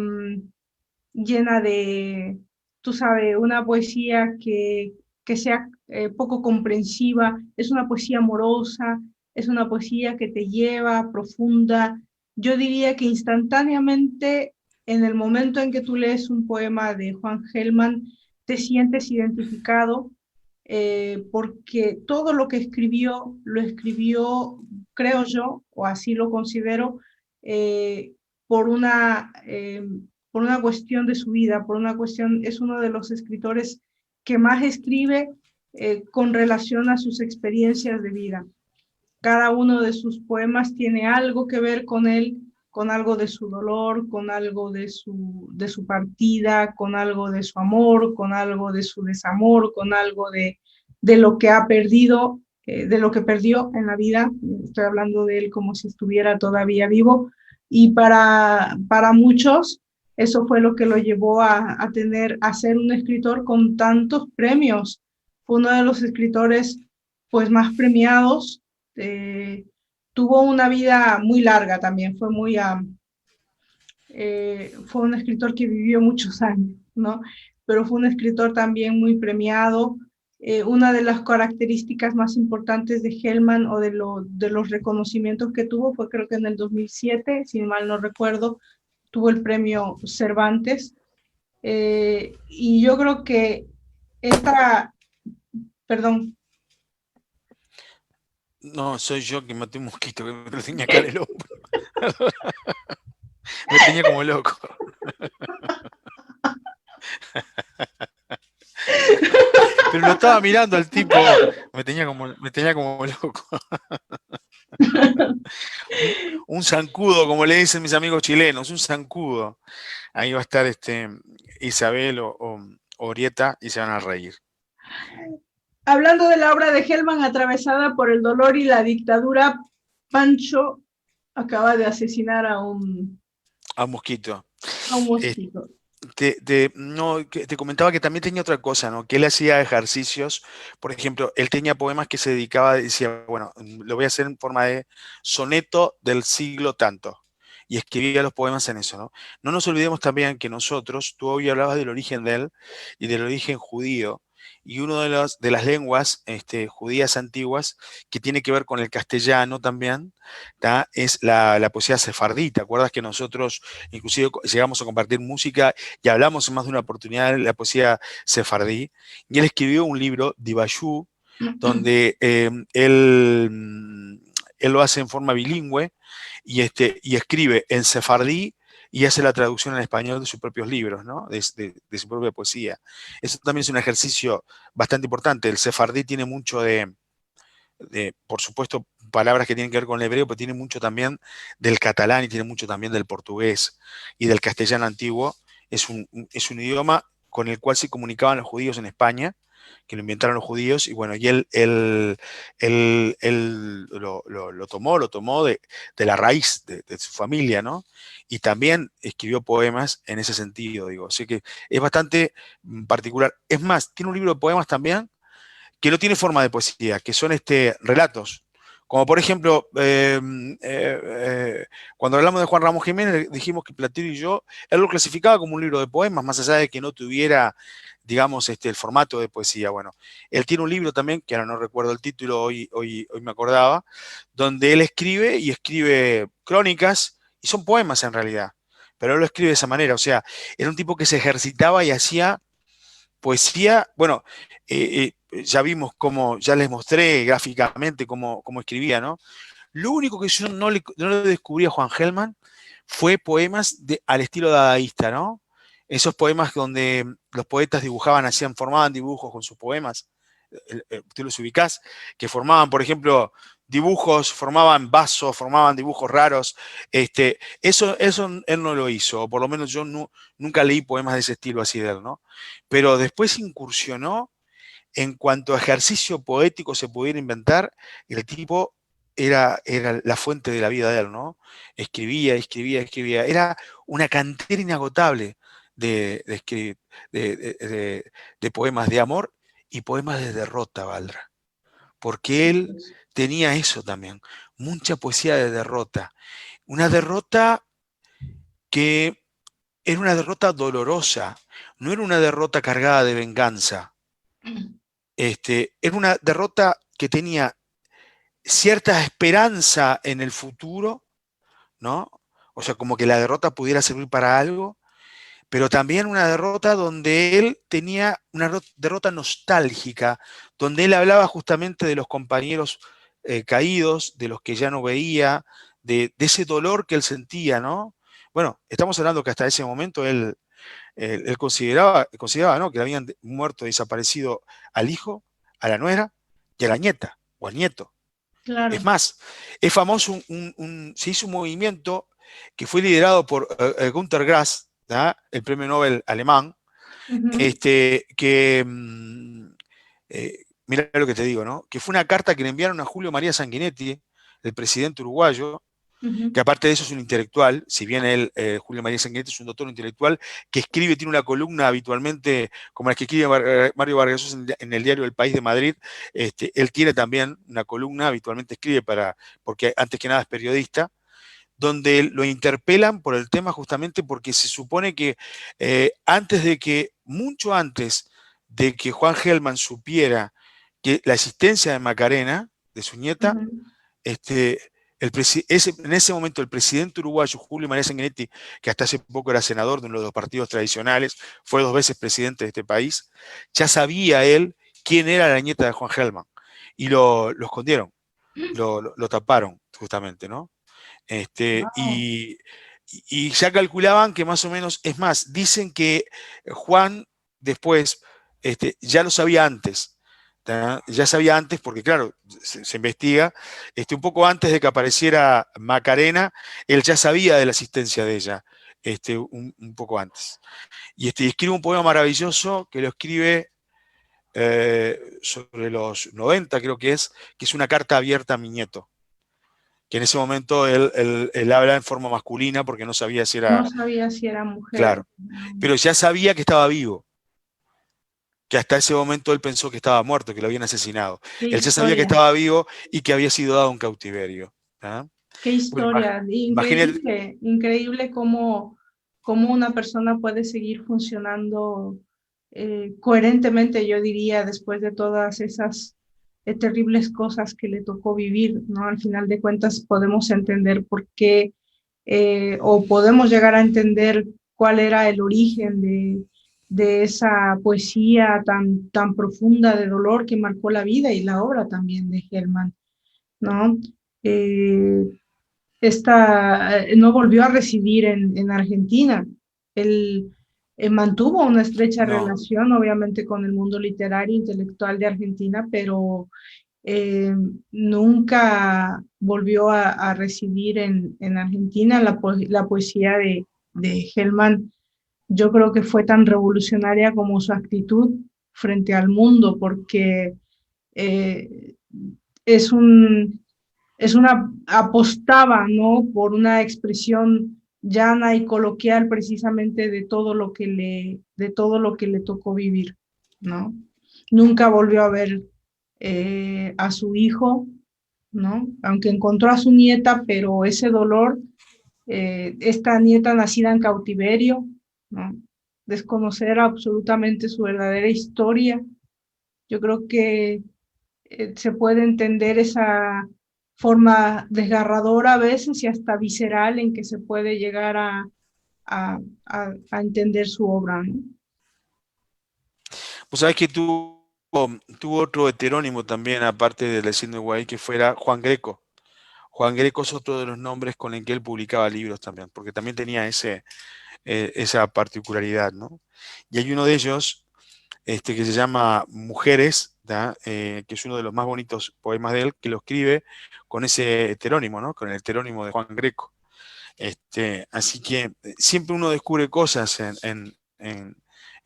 llena de, tú sabes, una poesía que sea poco comprensiva, es una poesía amorosa, es una poesía que te lleva profunda. Yo diría que instantáneamente, en el momento en que tú lees un poema de Juan Gelman, te sientes identificado, porque todo lo escribió, creo yo, o así lo considero, eh, por una por una cuestión de su vida, por una cuestión, es uno de los escritores que más escribe con relación a sus experiencias de vida. Cada uno de sus poemas tiene algo que ver con él, con algo de su dolor, con algo de su partida, con algo de su amor, con algo de su desamor, con algo de lo que ha perdido, de lo que perdió en la vida. Estoy hablando de él como si estuviera todavía vivo. Y para muchos, eso fue lo que lo llevó a ser un escritor con tantos premios. Fue uno de los escritores pues más premiados. Tuvo una vida muy larga también, fue un escritor que vivió muchos años, ¿no? Pero fue un escritor también muy premiado. Una de las características más importantes de Hellman o de los reconocimientos que tuvo fue, creo que en el 2007, si mal no recuerdo, tuvo el premio Cervantes. Y yo creo que perdón. No, soy yo que maté un mosquito, que me lo tenía acá en el hombro. Me tenía como loco. Pero lo estaba mirando al tipo, me tenía como loco. Un zancudo, como le dicen mis amigos chilenos, un zancudo. Ahí va a estar Isabel o Orieta y se van a reír. Hablando de la obra de Hellman, atravesada por el dolor y la dictadura, Pancho acaba de asesinar a un Mosquito. mosquito. No, te comentaba que también tenía otra cosa, ¿no? Que él hacía ejercicios, por ejemplo, él tenía poemas que se dedicaba, decía, bueno, lo voy a hacer en forma de soneto del siglo tanto, y escribía los poemas en eso, ¿no? No nos olvidemos también que nosotros, tú hoy hablabas del origen de él y del origen judío, y uno de las lenguas judías antiguas que tiene que ver con el castellano también, ¿tá? Es la poesía sefardí. ¿Te acuerdas que nosotros inclusive llegamos a compartir música y hablamos en más de una oportunidad de la poesía sefardí? Y él escribió un libro, Dibajú, donde él lo hace en forma bilingüe y escribe en sefardí y hace la traducción en español de sus propios libros, ¿no? De su propia poesía. Eso también es un ejercicio bastante importante. El sefardí tiene mucho por supuesto, palabras que tienen que ver con el hebreo, pero tiene mucho también del catalán y tiene mucho también del portugués y del castellano antiguo. Es un idioma con el cual se comunicaban los judíos en España, que lo inventaron los judíos, y bueno, y él lo tomó de la raíz de su familia, ¿no? Y también escribió poemas en ese sentido, digo. Así que es bastante particular. Es más, tiene un libro de poemas también que no tiene forma de poesía, que son relatos. Como por ejemplo, cuando hablamos de Juan Ramón Jiménez, dijimos que Platero y yo, él lo clasificaba como un libro de poemas, más allá de que no tuviera, digamos, el formato de poesía. Bueno, él tiene un libro también, que ahora no recuerdo el título, hoy me acordaba, donde él escribe y escribe crónicas, y son poemas en realidad, pero él lo escribe de esa manera. O sea, era un tipo que se ejercitaba y hacía poesía. Bueno, ya vimos cómo, ya les mostré gráficamente cómo escribía, ¿no? Lo único que yo no le descubrí a Juan Gelman fue poemas al estilo dadaísta, ¿no? Esos poemas donde los poetas dibujaban, formaban dibujos con sus poemas, tú los ubicás, que formaban, por ejemplo, dibujos, formaban vasos, formaban dibujos raros. Eso él no lo hizo, o por lo menos yo nunca leí poemas de ese estilo así de él, ¿no? Pero después incursionó en cuanto a ejercicio poético se pudiera inventar. El tipo era la fuente de la vida de él, ¿no? Escribía, escribía, escribía. Era una cantera inagotable de poemas de amor y poemas de derrota, Valdra. Porque él tenía eso también, mucha poesía de derrota. Una derrota que era una derrota dolorosa, no era una derrota cargada de venganza. Era una derrota que tenía cierta esperanza en el futuro, ¿no? O sea, como que la derrota pudiera servir para algo, pero también una derrota donde él tenía una derrota nostálgica, donde él hablaba justamente de los compañeros caídos, de los que ya no veía, de ese dolor que él sentía, ¿no? Bueno, estamos hablando que hasta ese momento él consideraba, ¿no?, que le habían muerto, desaparecido al hijo, a la nuera y a la nieta, o al nieto. claro. Es más, es famoso, se hizo un movimiento que fue liderado por Günter Grass, ¿tá? El premio Nobel alemán, Ujú, mira lo que te digo, ¿no? Que fue una carta que le enviaron a Julio María Sanguinetti, el presidente uruguayo, ujú. que aparte de eso es un intelectual, si bien él, Julio María Sanguinetti, es un doctor intelectual, que escribe, tiene una columna habitualmente, como la que escribe Mario Vargas Llosa en el diario El País de Madrid, él tiene también una columna, habitualmente escribe porque antes que nada es periodista, donde lo interpelan por el tema justamente porque se supone que mucho antes de que Juan Gelman supiera que la existencia de Macarena, de su nieta, Ujú. este, en ese momento el presidente uruguayo, Julio María Sanguinetti, que hasta hace poco era senador de uno de los partidos tradicionales, fue 2 veces presidente de este país, ya sabía él quién era la nieta de Juan Gelman. Y lo escondieron, lo taparon, justamente, ¿no? Este, Wow. y, y ya calculaban que más o menos, es más, dicen que Juan después ya lo sabía antes, ¿tá? Ya sabía antes porque claro, se investiga, un poco antes de que apareciera Macarena, él ya sabía de la existencia de ella, un poco antes. Y escribe un poema maravilloso que lo escribe sobre los 90, creo que es una carta abierta a mi nieto, que en ese momento él habla en forma masculina porque no sabía si No era, sabía si era mujer. claro, pero ya sabía que estaba vivo, que hasta ese momento él pensó que estaba muerto, que lo habían asesinado. Qué Él ya sabía que historia, estaba vivo y que había sido dado a un cautiverio. ¿Ah? qué Bueno, historia. imagínate, Increíble, increíble cómo una persona puede seguir funcionando coherentemente, yo diría, después de todas esas terribles cosas que le tocó vivir, ¿no? Al final de cuentas podemos entender por qué o podemos llegar a entender cuál era el origen de esa poesía tan profunda de dolor que marcó la vida y la obra también de Herman, ¿no? Eh, no volvió a residir en Argentina. Él mantuvo una estrecha no. relación, obviamente, con el mundo literario e intelectual de Argentina, pero eh, nunca volvió a residir en Argentina. La poesía de Hellman yo creo que fue tan revolucionaria como su actitud frente al mundo, porque eh, es un, apostaba, ¿no? Por una expresión llana y coloquial precisamente de todo lo que le tocó vivir, ¿no? Nunca volvió a ver a su hijo, ¿no? Aunque encontró a su nieta, pero ese dolor, esta nieta nacida en cautiverio, ¿no? Desconocer absolutamente su verdadera historia. Yo creo que se puede entender esa forma desgarradora a veces y hasta visceral en que se puede llegar a entender su obra, ¿no? Vos sabés que tuvo otro heterónimo también, aparte de Leyendo Guay, que fuera Juan Greco. Juan Greco es otro de los nombres con el que él publicaba libros también, porque también tenía esa particularidad, ¿no? Y hay uno de ellos que se llama Mujeres, ¿tá? Que es uno de los más bonitos poemas de él, que lo escribe con ese heterónimo, ¿no? Con el heterónimo de Juan Greco. Así que siempre uno descubre cosas en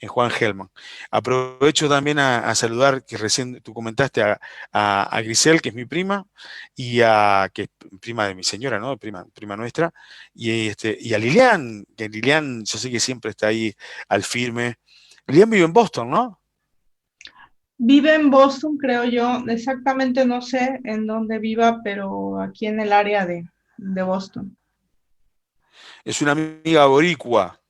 Juan Gelman. Aprovecho también a saludar, que recién tú comentaste, a Grisel, que es mi prima, que es prima de mi señora, ¿no? Prima nuestra, y a Lilian, que Lilian yo sé que siempre está ahí al firme. Lilian vive en Boston, ¿no? Vive en Boston, creo yo. Exactamente no sé en dónde viva, pero aquí en el área de Boston. Es una amiga boricua.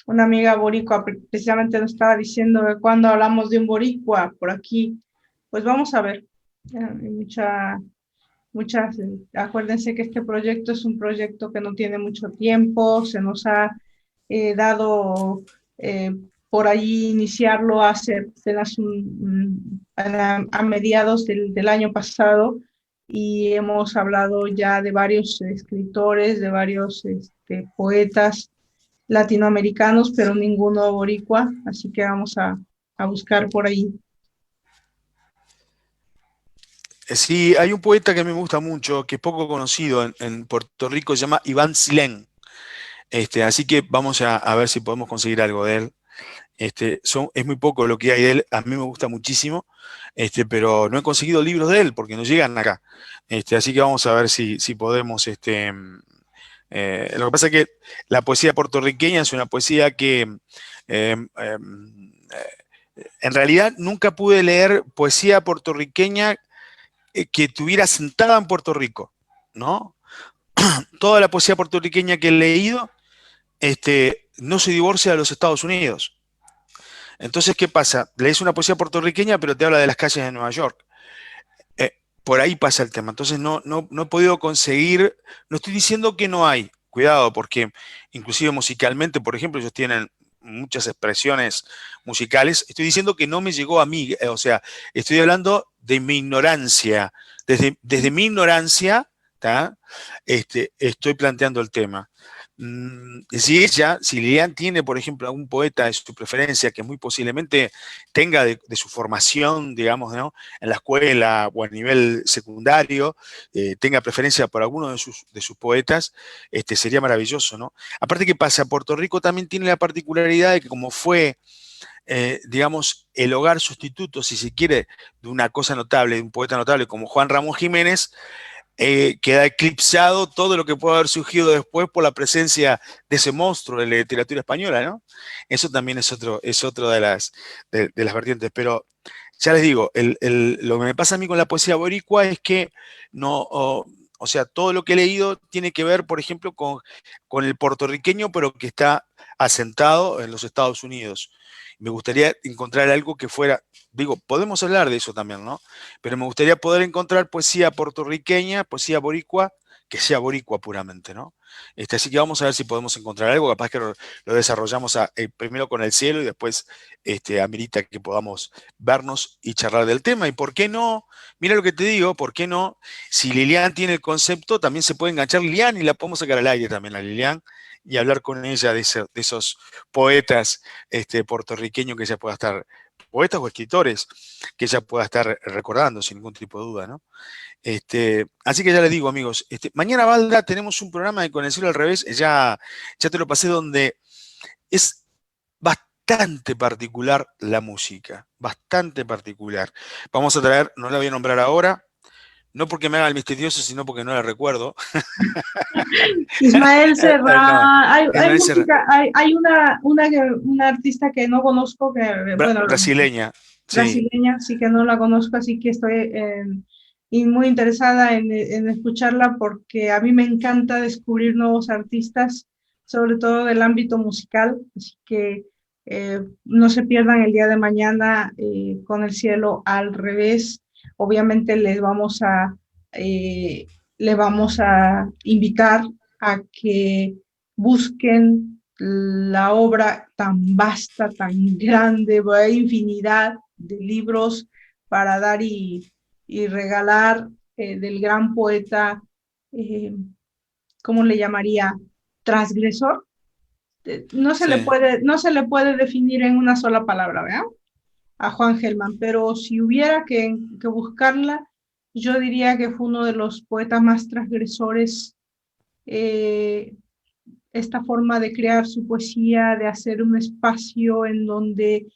Una amiga boricua precisamente nos estaba diciendo que cuando hablamos de un boricua por aquí, pues vamos a ver. Hay acuérdense que este proyecto es un proyecto que no tiene mucho tiempo, se nos ha dado por allí iniciarlo hace apenas a mediados del año pasado y hemos hablado ya de varios escritores, de varios poetas latinoamericanos, pero ninguno boricua, así que vamos a buscar por ahí. Sí, hay un poeta que a mí me gusta mucho, que es poco conocido en Puerto Rico, se llama Iván Silén. Así que vamos a ver si podemos conseguir algo de él. Es muy poco lo que hay de él, a mí me gusta muchísimo, pero no he conseguido libros de él porque no llegan acá. Así que vamos a ver si podemos. Lo que pasa es que la poesía puertorriqueña es una poesía que eh, eh, en realidad nunca pude leer poesía puertorriqueña que estuviera sentada en Puerto Rico, ¿no? Toda la poesía puertorriqueña que he leído no se divorcia de los Estados Unidos. Entonces, ¿qué pasa? Lees una poesía puertorriqueña, pero te habla de las calles de Nueva York. Por ahí pasa el tema. Entonces, no he podido conseguir, no estoy diciendo que no hay, cuidado, porque inclusive musicalmente, por ejemplo, ellos tienen muchas expresiones musicales. Estoy diciendo que no me llegó a mí, o sea, estoy hablando de mi ignorancia. Desde mi ignorancia, ¿tá? Estoy planteando el tema. Si Lilian tiene, por ejemplo, algún poeta de su preferencia que muy posiblemente tenga de su formación, digamos, ¿no? En la escuela o a nivel secundario, tenga preferencia por alguno de sus poetas, sería maravilloso, ¿no? Aparte, ¿qué pasa? Puerto Rico también tiene la particularidad de que como fue, digamos, el hogar sustituto, si se quiere, de una cosa notable, de un poeta notable como Juan Ramón Jiménez, queda eclipsado todo lo que puede haber surgido después por la presencia de ese monstruo de la literatura española, ¿no? Eso también es otro de las vertientes, pero ya les digo, lo que me pasa a mí con la poesía boricua es que no, o sea, todo lo que he leído tiene que ver, por ejemplo, con el puertorriqueño, pero que está asentado en los Estados Unidos. Me gustaría encontrar algo que fuera, digo, podemos hablar de eso también, ¿no? Pero me gustaría poder encontrar poesía puertorriqueña, poesía boricua, que sea boricua puramente, ¿no? Así que vamos a ver si podemos encontrar algo, capaz que lo desarrollamos primero con el cielo y después amerita que podamos vernos y charlar del tema. ¿Y por qué no? Mira lo que te digo, ¿por qué no? Si Lilian tiene el concepto, también se puede enganchar Lilian y la podemos sacar al aire también a Lilian y hablar con ella de esos poetas puertorriqueños que ella pueda estar, poetas o escritores que ella pueda estar recordando sin ningún tipo de duda, ¿no? Así que ya les digo, amigos, mañana, Valda, tenemos un programa de Con el cielo al revés, ya te lo pasé, donde es bastante particular la música, bastante particular. Vamos a traer, no la voy a nombrar ahora, no porque me haga el misterioso, sino porque no la recuerdo. Ismael No, Serra, hay Ismael Serra, música, hay una artista que no conozco, que, bueno, brasileña, sí, brasileña, sí que no la conozco, así que estoy y muy interesada en escucharla porque a mí me encanta descubrir nuevos artistas, sobre todo del ámbito musical, así que no se pierdan el día de mañana con el cielo al revés. Obviamente eh, le vamos a invitar a que busquen la obra tan vasta, tan grande, hay infinidad de libros para dar y regalar del gran poeta, eh, ¿cómo le llamaría? Transgresor. sí. No se le puede definir en una sola palabra, ¿verdad? A Juan Gelman, pero si hubiera que buscarla, yo diría que fue uno de los poetas más transgresores, eh, esta forma de crear su poesía, de hacer un espacio en donde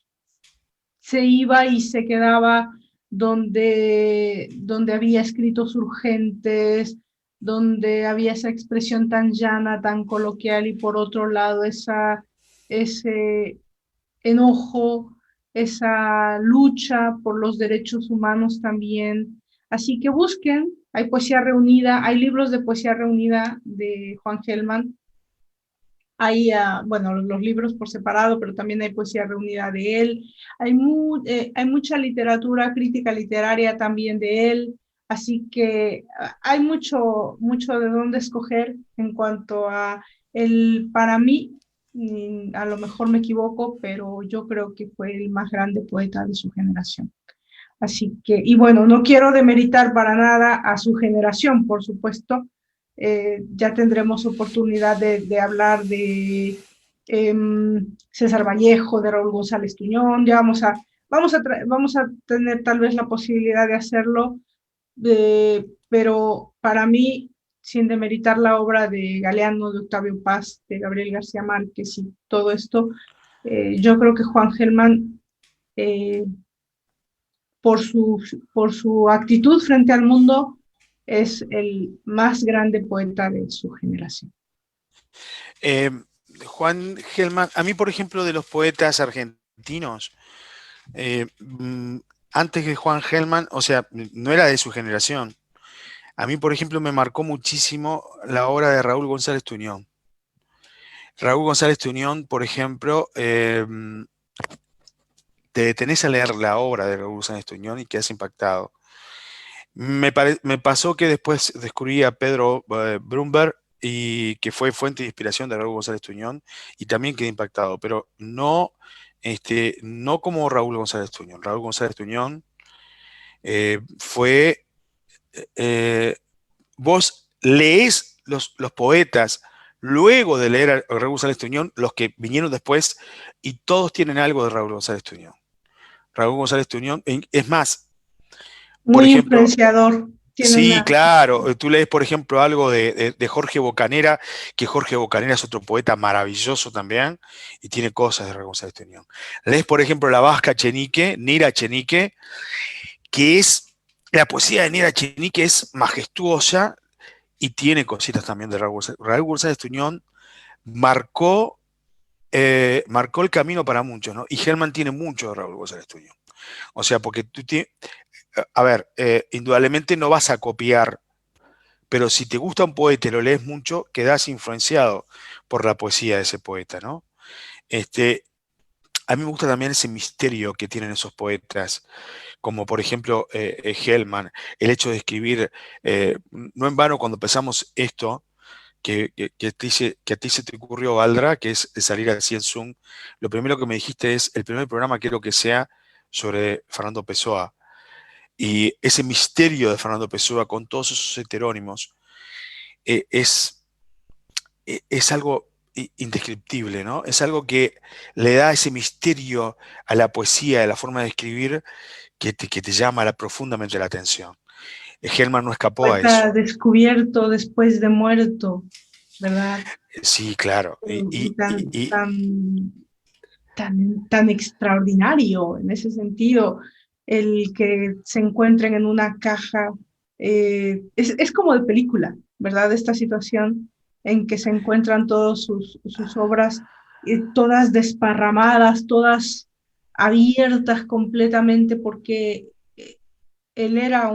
se iba y se quedaba, donde había escritos urgentes, donde había esa expresión tan llana, tan coloquial, y por otro lado ese enojo, esa lucha por los derechos humanos también. Así que busquen, hay poesía reunida, hay libros de poesía reunida de Juan Gelman. Hay, bueno, los libros por separado, pero también hay poesía reunida de él. Hay mucha literatura, crítica literaria también de él. Así que hay mucho de dónde escoger en cuanto a para mí, a lo mejor me equivoco, pero yo creo que fue el más grande poeta de su generación. Así que, y bueno, no quiero demeritar para nada a su generación, por supuesto. Ya tendremos oportunidad de hablar de César Vallejo, de Raúl González Tuñón. Ya vamos a tener tal vez la posibilidad de hacerlo pero para mí, sin demeritar la obra de Galeano, de Octavio Paz, de Gabriel García Márquez y todo esto, yo creo que Juan Gelman, eh, por su actitud frente al mundo, es el más grande poeta de su generación. Eh, Juan Gelman, a mí, por ejemplo, de los poetas argentinos, eh, mm, antes que Juan Gelman, o sea, no era de su generación. A mí, por ejemplo, me marcó muchísimo la obra de Raúl González Tuñón. Raúl González Tuñón, por ejemplo, te detenés a leer la obra de Raúl González Tuñón y quedas impactado. Me pasó que después descubrí a Pedro Brumberg y que fue fuente de inspiración de Raúl González Tuñón y también quedé impactado, pero no, no como Raúl González Tuñón. Raúl González Tuñón fue, eh, vos leés los poetas luego de leer a Raúl González Tuñón, los que vinieron después, y todos tienen algo de Raúl González Tuñón. Raúl González Tuñón, es más, por Muy ejemplo, influenciador, tiene sí, una... claro. Tú lees, por ejemplo, algo de Jorge Bocanera, que Jorge Bocanera es otro poeta maravilloso también, y tiene cosas de Raúl González Tuñón. Lees, por ejemplo, la vasca Chenique, Nira Chenique, que es, la poesía de Nira Chenique es majestuosa y tiene cositas también de Raúl González. Raúl González Tuñón marcó, marcó el camino para muchos, ¿no? Y Gelman tiene mucho de Raúl González Tuñón. O sea, porque tú tienes, a ver, indudablemente no vas a copiar, pero si te gusta un poeta y lo lees mucho, quedás influenciado por la poesía de ese poeta, ¿no? Este, a mí me gusta también ese misterio que tienen esos poetas, como por ejemplo Hellman, el hecho de escribir, no en vano cuando empezamos esto, que a ti se te ocurrió, Valdra, que es salir así en Zoom, lo primero que me dijiste es, el primer programa quiero que sea sobre Fernando Pessoa. Y ese misterio de Fernando Pessoa con todos esos heterónimos es, es algo indescriptible, ¿no? Es algo que le da ese misterio a la poesía, a la forma de escribir, que te llama profundamente la atención. Gelman no escapó a eso. Poeta descubierto después de muerto, ¿verdad? Sí, claro. Y tan extraordinario en ese sentido, el que se encuentren en una caja, es como de película, ¿verdad? Esta situación en que se encuentran todas sus obras, todas desparramadas, todas abiertas completamente, porque él era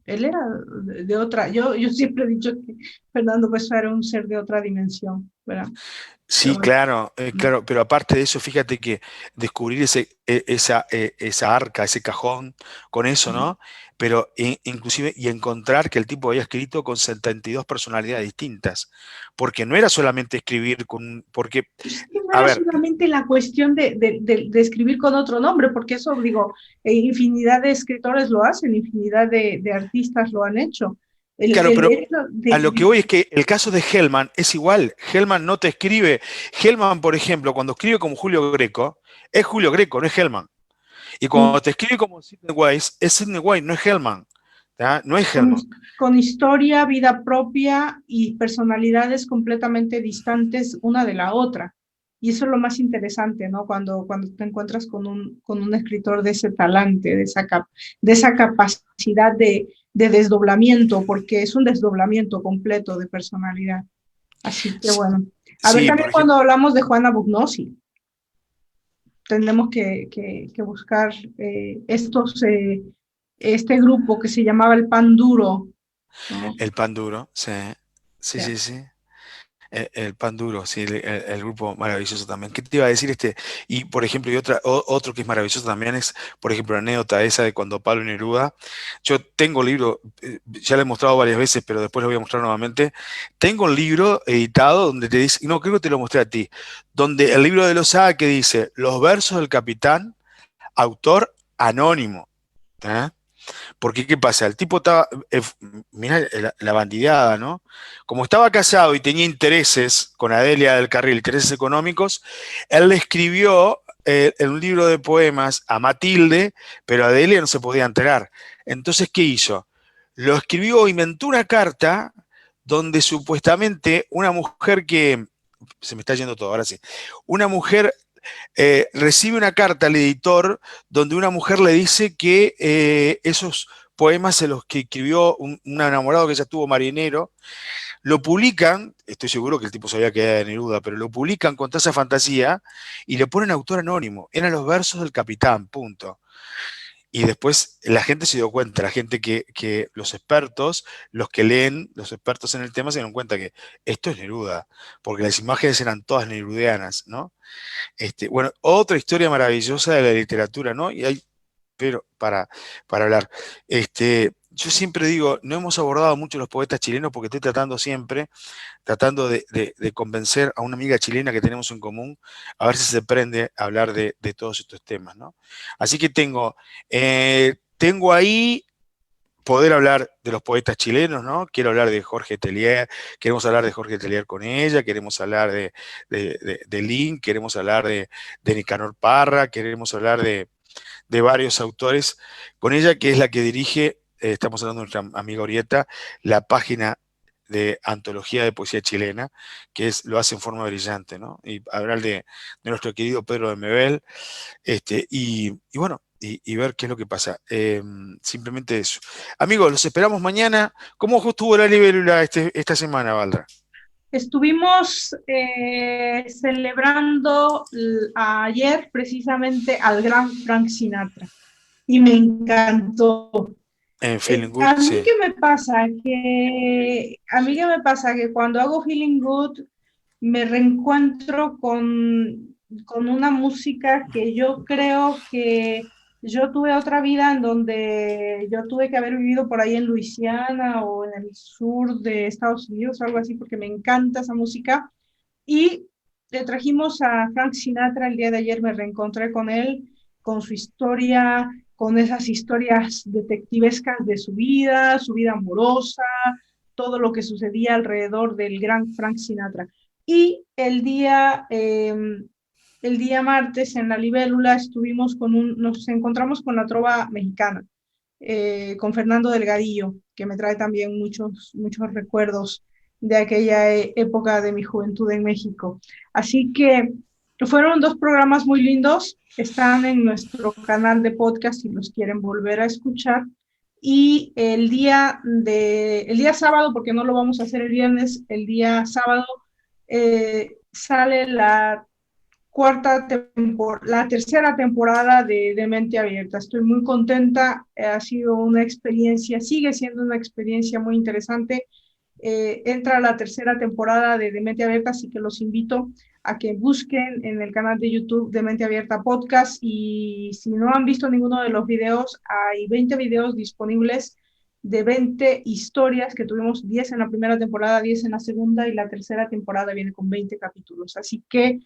de otra, yo siempre he dicho que Fernando Pessoa era un ser de otra dimensión, ¿verdad? Pero Sí, bueno, claro, claro, pero aparte de eso, fíjate que descubrir esa arca, ese cajón con eso, ¿no? Pero inclusive, y encontrar que el tipo había escrito con 72 personalidades distintas, porque no era solamente escribir porque, pues, que no a era ver, solamente la cuestión de escribir con otro nombre, porque eso, digo, infinidad de escritores lo hacen, infinidad de artistas lo han hecho. claro, El pero hecho a lo que voy es que el caso de Hellman es igual. Hellman no te escribe. Hellman, por ejemplo, cuando escribe como Julio Greco, es Julio Greco, no es Hellman. Y cuando te escribe como Sidney Weiss, es Sidney Weiss, no es Hellman. ¿Tá? No es con, Hellman. con historia, vida propia y personalidades completamente distantes una de la otra. Y eso es lo más interesante, ¿no? Cuando te encuentras con un escritor de ese talante, de esa capacidad de desdoblamiento, porque es un desdoblamiento completo de personalidad. Así que bueno. A ver, Sí, también por cuando ejemplo, hablamos de Juana Bugnosi, tenemos que buscar este grupo que se llamaba el Pan Duro, ¿no? el pan duro, sí. Sí, Ya. sí, sí. El pan duro, sí, el grupo maravilloso también. ¿Qué te iba a decir Y por ejemplo, otro que es maravilloso también es, por ejemplo, la anécdota esa de cuando Pablo Neruda. Yo tengo libro, ya lo he mostrado varias veces, pero después lo voy a mostrar nuevamente. Tengo un libro editado donde te dice, no, creo que te lo mostré a ti, donde el libro de Lozada que dice, los versos del capitán, autor anónimo. ¿Eh? Porque, ¿qué pasa? El tipo estaba, mirá la bandideada, ¿no? Como estaba casado y tenía intereses con Adelia del Carril, intereses económicos, él le escribió en un libro de poemas a Matilde, pero Adelia no se podía enterar. Entonces, ¿qué hizo? lo escribió, inventó una carta donde supuestamente una mujer que, se me está yendo todo, ahora sí, una mujer recibe una carta al editor donde una mujer le dice que esos poemas se los que escribió un enamorado que ella tuvo marinero, lo publican, estoy seguro que el tipo sabía que era de Neruda, pero lo publican con toda esa fantasía y le ponen autor anónimo. Eran los versos del capitán, punto. Y después la gente se dio cuenta, la gente que los expertos, los que leen, los expertos en el tema, se dieron cuenta que esto es Neruda, porque las imágenes eran todas nerudianas, ¿no? Bueno, otra historia maravillosa de la literatura, ¿no? Y hay, pero para hablar. Yo siempre digo, no hemos abordado mucho los poetas chilenos porque estoy tratando siempre, tratando de convencer a una amiga chilena que tenemos en común, a ver si se prende a hablar de todos estos temas, ¿no? Así que tengo ahí poder hablar de los poetas chilenos, ¿no? Quiero hablar de Jorge Tellier, queremos hablar de Jorge Tellier con ella, queremos hablar de Lin, queremos hablar de Nicanor Parra, queremos hablar de varios autores con ella, que es la que dirige, estamos hablando de nuestra amiga Orieta, la página de antología de poesía chilena, que lo hace en forma brillante, ¿no? Y hablar de nuestro querido Pedro de Mebel, y bueno, y ver qué es lo que pasa. Simplemente eso. Amigos, los esperamos mañana. ¿Cómo estuvo la libélula esta semana, Valdra? Estuvimos celebrando ayer precisamente al gran Frank Sinatra y me encantó. En Feeling Good, A mí sí. qué me pasa que cuando hago Feeling Good me reencuentro con una música que yo creo que yo tuve otra vida en donde yo tuve que haber vivido por ahí en Luisiana o en el sur de Estados Unidos o algo así, porque me encanta esa música. Y le trajimos a Frank Sinatra el día de ayer, me reencontré con él, con su historia, con esas historias detectivescas de su vida amorosa, todo lo que sucedía alrededor del gran Frank Sinatra. Y el día martes en la Libélula nos encontramos con la trova mexicana, con Fernando Delgadillo, que me trae también muchos recuerdos de aquella época de mi juventud en México. Así que fueron dos programas muy lindos, están en nuestro canal de podcast si los quieren volver a escuchar. Y el día sábado, porque no lo vamos a hacer el viernes, el día sábado sale la tercera temporada de Mente Abierta. Estoy muy contenta, ha sido una experiencia, sigue siendo una experiencia muy interesante. Entra la tercera temporada de Mente Abierta, así que los invito a que busquen en el canal de YouTube de Mente Abierta Podcast, y si no han visto ninguno de los videos, hay 20 videos disponibles de 20 historias que tuvimos, 10 en la primera temporada, 10 en la segunda, y la tercera temporada viene con 20 capítulos, así que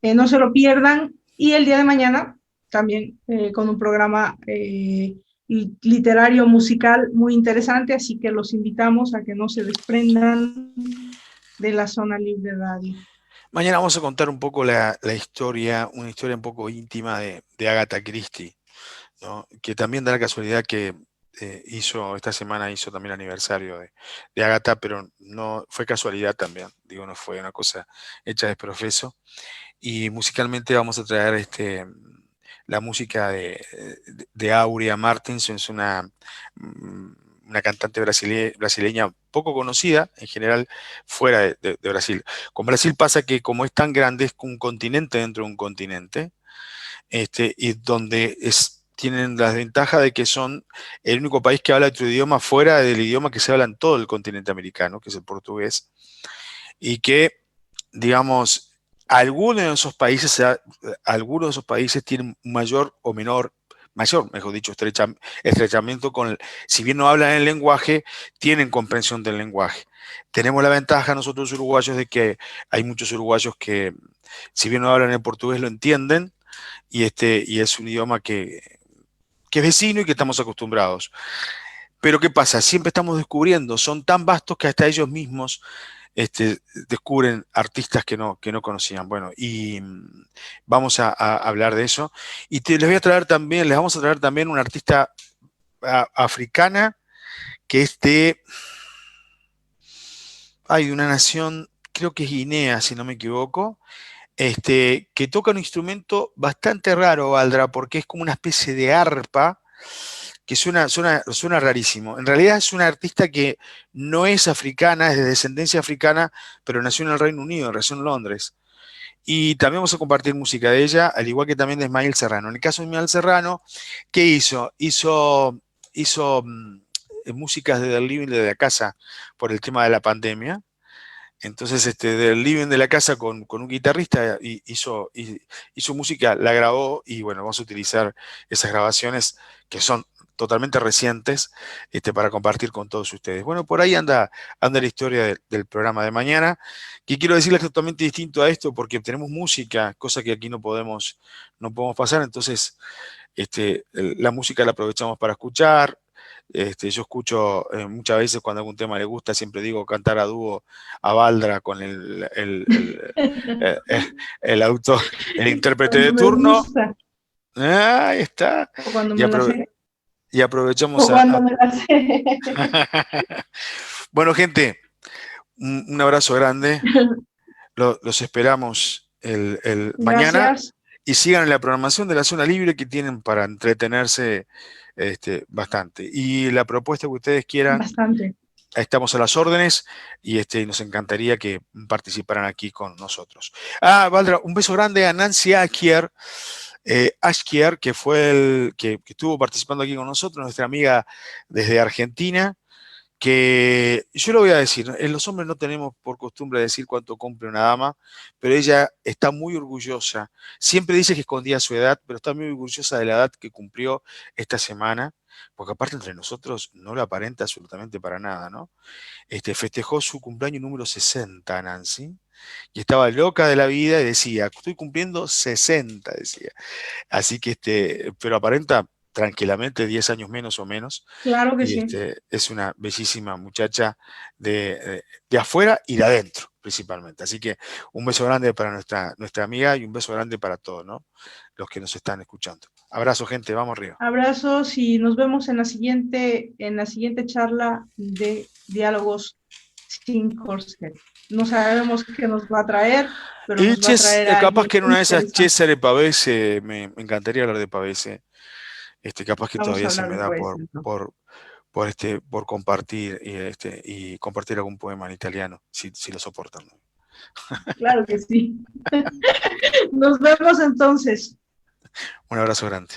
no se lo pierdan. Y el día de mañana también con un programa literario musical muy interesante, así que los invitamos a que no se desprendan de la Zona Libre Radio. Mañana vamos a contar un poco la historia, una historia un poco íntima de Agatha Christie, ¿no? Que también da la casualidad que esta semana hizo también el aniversario de Agatha, pero no fue casualidad también, digo, no fue una cosa hecha de profeso. Y musicalmente vamos a traer la música de Aurea Martins, es una cantante brasileña poco conocida, en general fuera de Brasil. Con Brasil pasa que como es tan grande, es un continente dentro de un continente, y donde tienen la ventaja de que son el único país que habla otro idioma fuera del idioma que se habla en todo el continente americano, que es el portugués, y que, digamos, algunos de esos países tienen mayor o mayor, mejor dicho, estrechamiento si bien no hablan el lenguaje, tienen comprensión del lenguaje. Tenemos la ventaja nosotros uruguayos de que hay muchos uruguayos que, si bien no hablan el portugués, lo entienden, y es un idioma que es vecino y que estamos acostumbrados. Pero ¿qué pasa? Siempre estamos descubriendo, son tan vastos que hasta ellos mismos descubren artistas que no conocían. Bueno, y vamos a hablar de eso. Y les vamos a traer también una artista africana que es de una nación, creo que es Guinea, si no me equivoco, que toca un instrumento bastante raro, Valdra, porque es como una especie de arpa que suena rarísimo. En realidad es una artista que no es africana, es de descendencia africana, pero nació en el Reino Unido, nació en Londres. Y también vamos a compartir música de ella, al igual que también de Ismael Serrano. En el caso de Ismael Serrano, ¿qué hizo? Hizo músicas desde el living de la casa por el tema de la pandemia. Entonces, del living de la casa con un guitarrista hizo música, la grabó y bueno, vamos a utilizar esas grabaciones que son totalmente recientes para compartir con todos ustedes. Bueno, por ahí anda la historia del programa de mañana, que quiero decirles que es totalmente distinto a esto porque tenemos música, cosa que aquí no podemos pasar, entonces la música la aprovechamos para escuchar. Yo escucho muchas veces cuando algún tema le gusta, siempre digo cantar a dúo a Valdra con eh, eh, el autor, el intérprete de Cuando me turno. gusta, Ahí está. o cuando Y, me la sé, y aprovechamos o cuando me la sé. Bueno, gente, un abrazo grande. Los esperamos el mañana Gracias, y sigan en la programación de la Zona Libre que tienen para entretenerse bastante. Y la propuesta que ustedes quieran, bastante. estamos a las órdenes y nos encantaría que participaran aquí con nosotros. Valdra, un beso grande a Nancy Ashkier, que fue que estuvo participando aquí con nosotros, nuestra amiga desde Argentina, que yo lo voy a decir, los hombres no tenemos por costumbre decir cuánto cumple una dama, pero ella está muy orgullosa. Siempre dice que escondía su edad, pero está muy orgullosa de la edad que cumplió esta semana, porque aparte entre nosotros no le aparenta absolutamente para nada, ¿no? Festejó su cumpleaños número 60, Nancy, y estaba loca de la vida y decía, estoy cumpliendo 60, decía. Así que, pero aparenta tranquilamente 10 años menos o menos, Claro que y sí. es una bellísima muchacha de afuera y de adentro, principalmente. Así que un beso grande para nuestra amiga y un beso grande para todos, ¿no? Los que nos están escuchando. Abrazo, gente, vamos arriba. Abrazos y nos vemos en la siguiente charla de Diálogos sin Corset. No sabemos qué nos va a traer, pero Y nos va a traer a capaz alguien que en muy una de esas interesante. César Pavese, me encantaría hablar de Pavese. Capaz que Vamos a todavía se hablar me de da poesía, por, ¿no? por, por compartir y compartir algún poema en italiano, si lo soportan, ¿no? Claro que sí. Nos vemos entonces. Un abrazo grande.